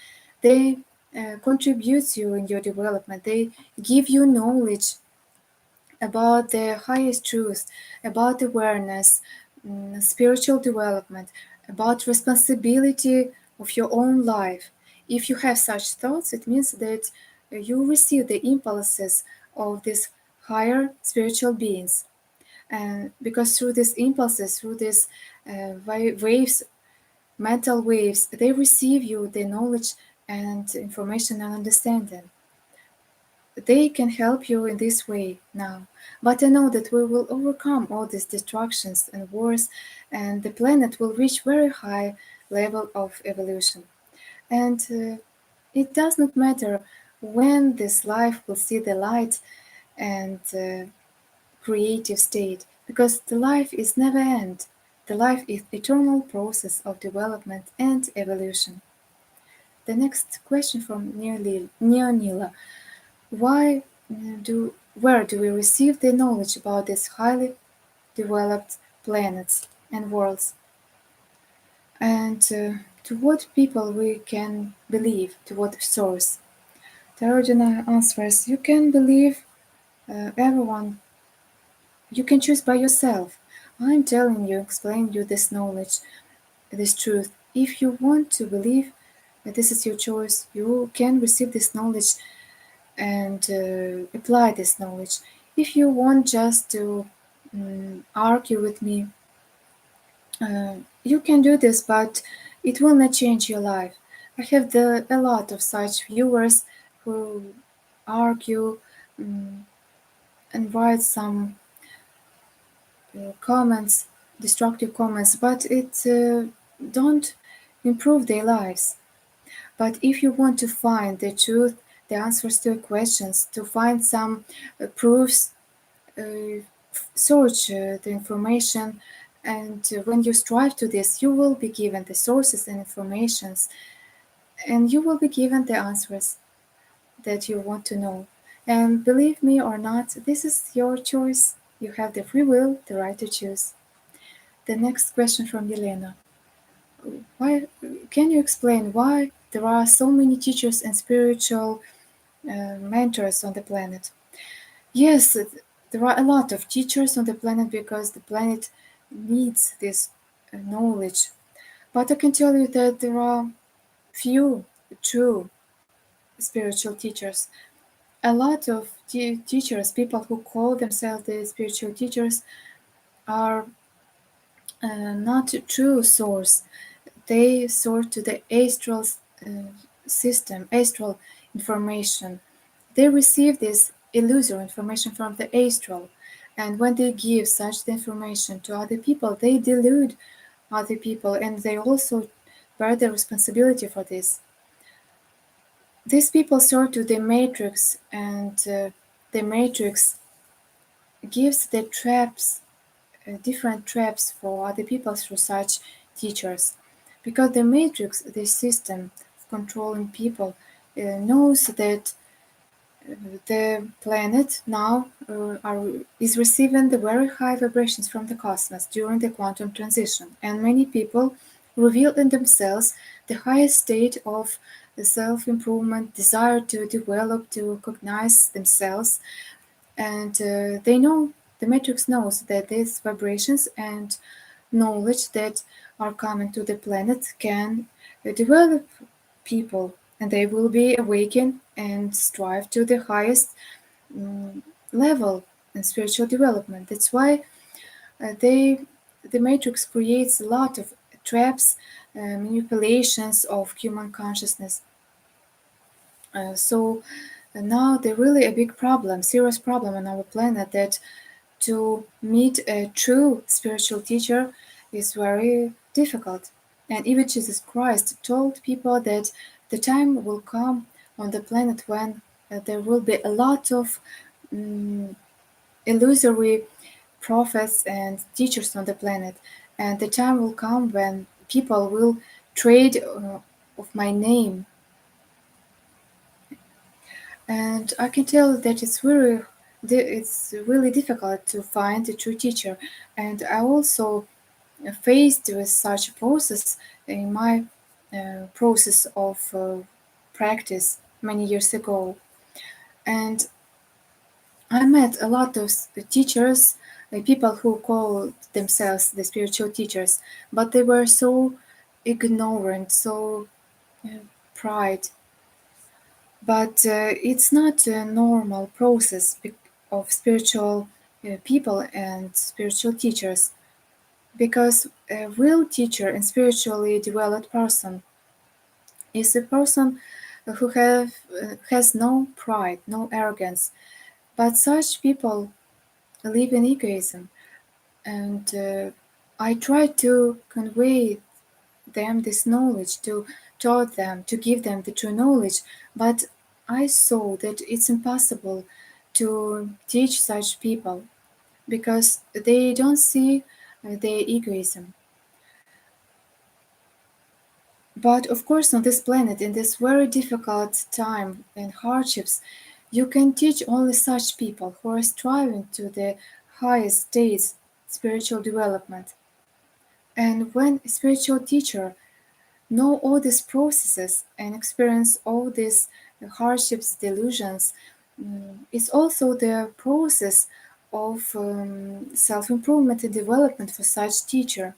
they contribute you in your development. They give you knowledge about the highest truth, about awareness, spiritual development, about responsibility of your own life. If you have such thoughts, it means that you receive the impulses of these higher spiritual beings. And because through these impulses, through these waves, mental waves, they receive you the knowledge and information and understanding. They can help you in this way now. But I know that we will overcome all these distractions and wars, and the planet will reach very high level of evolution. And it does not matter when this life will see the light and creative state, because the life is never end. The life is eternal process of development and evolution. The next question from Neonila. Where do we receive the knowledge about these highly developed planets and worlds? And to what people we can believe, to what source? Rodina answers, you can believe everyone. You can choose by yourself. I'm telling you, explaining you this knowledge, this truth. If you want to believe that this is your choice, you can receive this knowledge and apply this knowledge. If you want just to argue with me, you can do this, but it will not change your life. I have a lot of such viewers who argue um, and write some comments, destructive comments, but it don't improve their lives. But if you want to find the truth, the answers to your questions, to find some proofs, uh, search the information, and when you strive to this, you will be given the sources and informations, and you will be given the answers that you want to know. And believe me or not, this is your choice. You have the free will, the right to choose. The next question from Yelena. Why can you explain why there are so many teachers and spiritual mentors on the planet? Yes, there are a lot of teachers on the planet because the planet needs this knowledge. But I can tell you that there are few true spiritual teachers. A lot of teachers, people who call themselves the spiritual teachers, are not a true source. They source to the astral system, astral information. They receive this illusory information from the astral, and when they give such the information to other people, they delude other people, and they also bear the responsibility for this. These people sort to the matrix, and the matrix gives the traps, different traps for other people through such teachers. Because the matrix, the system of controlling people, knows that the planet now is receiving the very high vibrations from the cosmos during the quantum transition, and many people reveal in themselves the highest state of self-improvement, desire to develop, to cognize themselves, and they know, the matrix knows that these vibrations and knowledge that are coming to the planet can develop people, and they will be awakened and strive to the highest mm, level in spiritual development. That's why the matrix creates a lot of traps, manipulations of human consciousness. So now there really a big problem, serious problem on our planet, that to meet a true spiritual teacher is very difficult. And even Jesus Christ told people that the time will come on the planet when there will be a lot of mm, illusory prophets and teachers on the planet. And the time will come when people will trade of my name. And I can tell that it's really difficult to find a true teacher. And I also faced with such a process in my process of practice many years ago. And I met a lot of teachers, people who called themselves the spiritual teachers, but they were so ignorant, so uh, pride. But it's not a normal process of spiritual people and spiritual teachers, because a real teacher and spiritually developed person is a person who has no pride, no arrogance. But such people live in egoism, and I try to convey them this knowledge, to taught them, to give them the true knowledge, but I saw that it's impossible to teach such people because they don't see their egoism. But of course, on this planet, in this very difficult time and hardships, you can teach only such people who are striving to the highest states spiritual development. And when a spiritual teacher know all these processes and experience all these hardships, delusions, it's also the process of self-improvement and development for such teacher,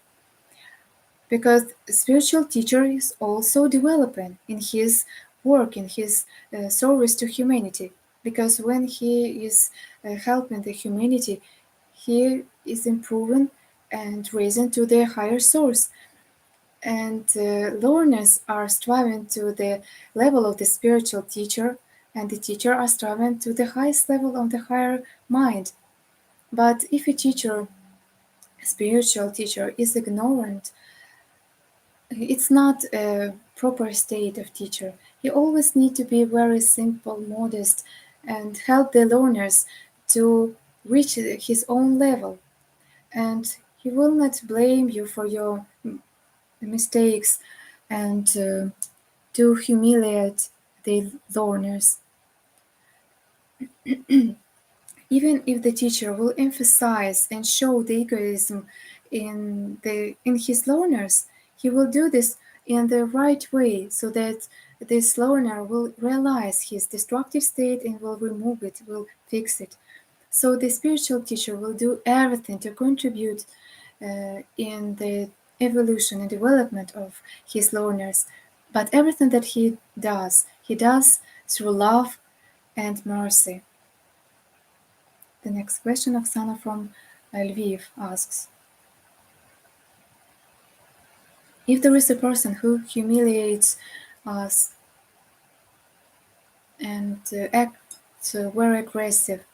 because a spiritual teacher is also developing in his work, in his service to humanity, because when he is helping the humanity, he is improving and raising to the higher source, and learners are striving to the level of the spiritual teacher, and the teacher are striving to the highest level of the higher mind. But if a teacher, a spiritual teacher, is ignorant, it's not a proper state of teacher. You always need to be very simple, modest, and help the learners to reach his own level. And he will not blame you for your mistakes and to humiliate the learners. Even if the teacher will emphasize and show the egoism in his learners, he will do this in the right way so that this learner will realize his destructive state and will remove it, will fix it. So the spiritual teacher will do everything to contribute in the evolution and development of his learners. But everything that he does through love and mercy. The next question, Oksana from Lviv asks, if there is a person who humiliates us, and acts very aggressive.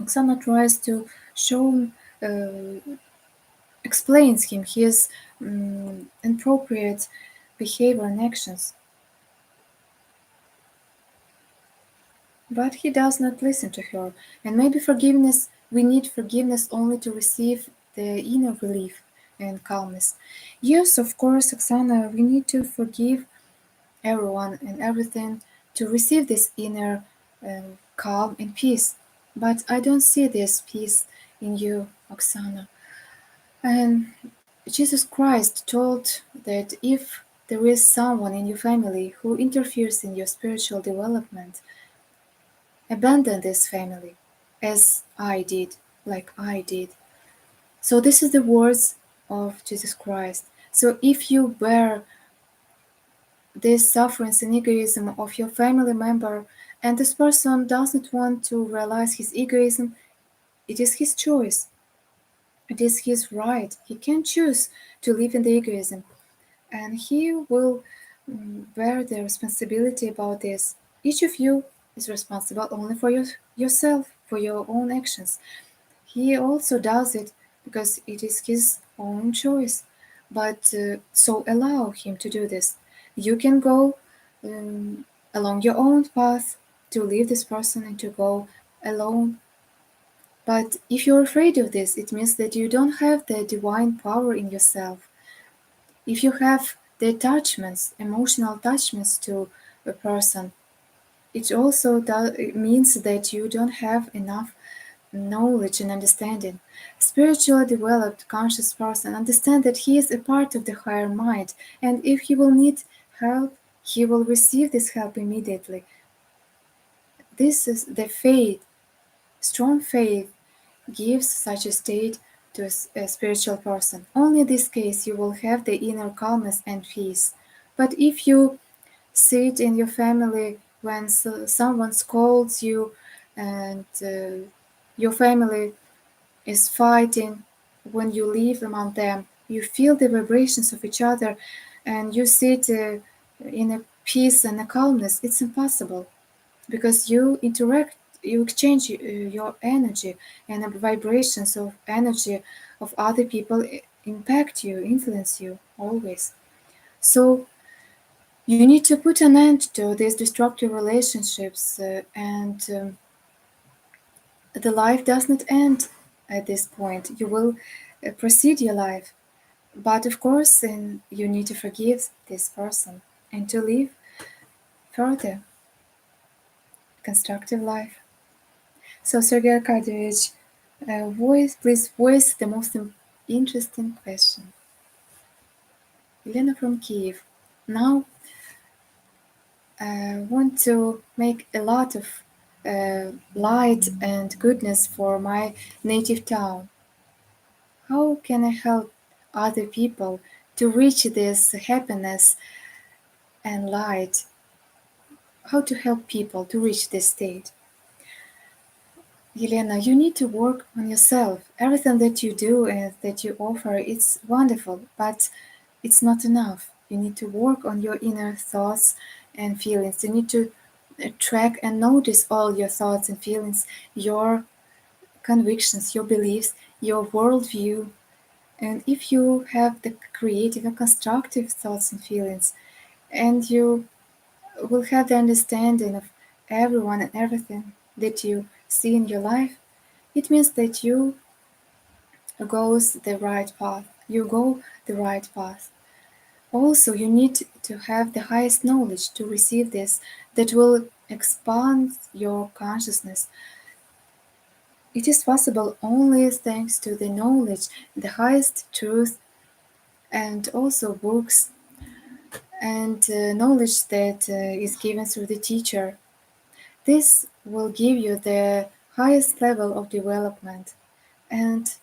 Oksana tries to show, explains him his inappropriate behavior and actions, but he does not listen to her. And maybe forgiveness, we need forgiveness only to receive the inner relief and calmness. Yes, of course, Oksana, we need to forgive everyone and everything to receive this inner calm and peace. But I don't see this peace in you, Oksana. And Jesus Christ told that if there is someone in your family who interferes in your spiritual development, abandon this family, as I did, like I did. So this is the words of Jesus Christ. So if you bear this sufferings and egoism of your family member, and this person doesn't want to realize his egoism, it is his choice. It is his right. He can choose to live in the egoism, and he will bear the responsibility about this. Each of you is responsible only for yourself, for your own actions. He also does it because it is his own choice. But so allow him to do this. You can go um, along your own path to leave this person and to go alone. But if you're afraid of this, it means that you don't have the divine power in yourself. If you have the attachments, emotional attachments to a person, it also it means that you don't have enough knowledge and understanding. Spiritually developed conscious person understands that he is a part of the higher mind, and if he will need help, he will receive this help immediately. This is the faith, strong faith gives such a state to a spiritual person. Only in this case you will have the inner calmness and peace. But if you sit in your family when someone scolds you and your family is fighting, when you live among them, you feel the vibrations of each other and you sit in a peace and a calmness. It's impossible because you interact, you exchange your energy, and the vibrations of energy of other people impact you, influence you always. So you need to put an end to these destructive relationships, and the life does not end at this point. You will proceed your life, but of course, you need to forgive this person and to live further constructive life. So, Sergey Arkadyevich, please voice the most interesting question. Elena from Kiev. Now, I want to make a lot of light and goodness for my native town. How can I help other people to reach this happiness and light? How to help people to reach this state? Elena, you need to work on yourself. Everything that you do and that you offer, it's wonderful, but it's not enough. You need to work on your inner thoughts and feelings. You need to track and notice all your thoughts and feelings, your convictions, your beliefs, your worldview. And if you have the creative and constructive thoughts and feelings, and you will have the understanding of everyone and everything that you see in your life, it means that you goes the right path. You go the right path. Also, you need to have the highest knowledge to receive this that will expand your consciousness. It is possible only thanks to the knowledge, the highest truth, and also books and knowledge that is given through the teacher. This will give you the highest level of development. And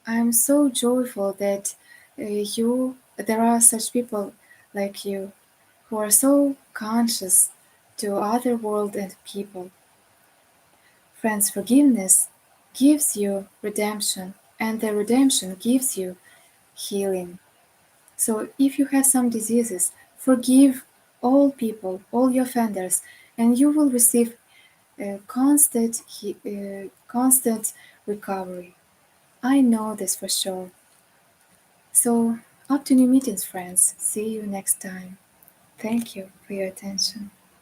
I'm so joyful that there are such people like you who are so conscious to other world and people. Friends, forgiveness gives you redemption, and the redemption gives you healing. So if you have some diseases, forgive all people, all your offenders, and you will receive constant recovery. I know this for sure. So, up to new meetings, friends. See you next time. Thank you for your attention.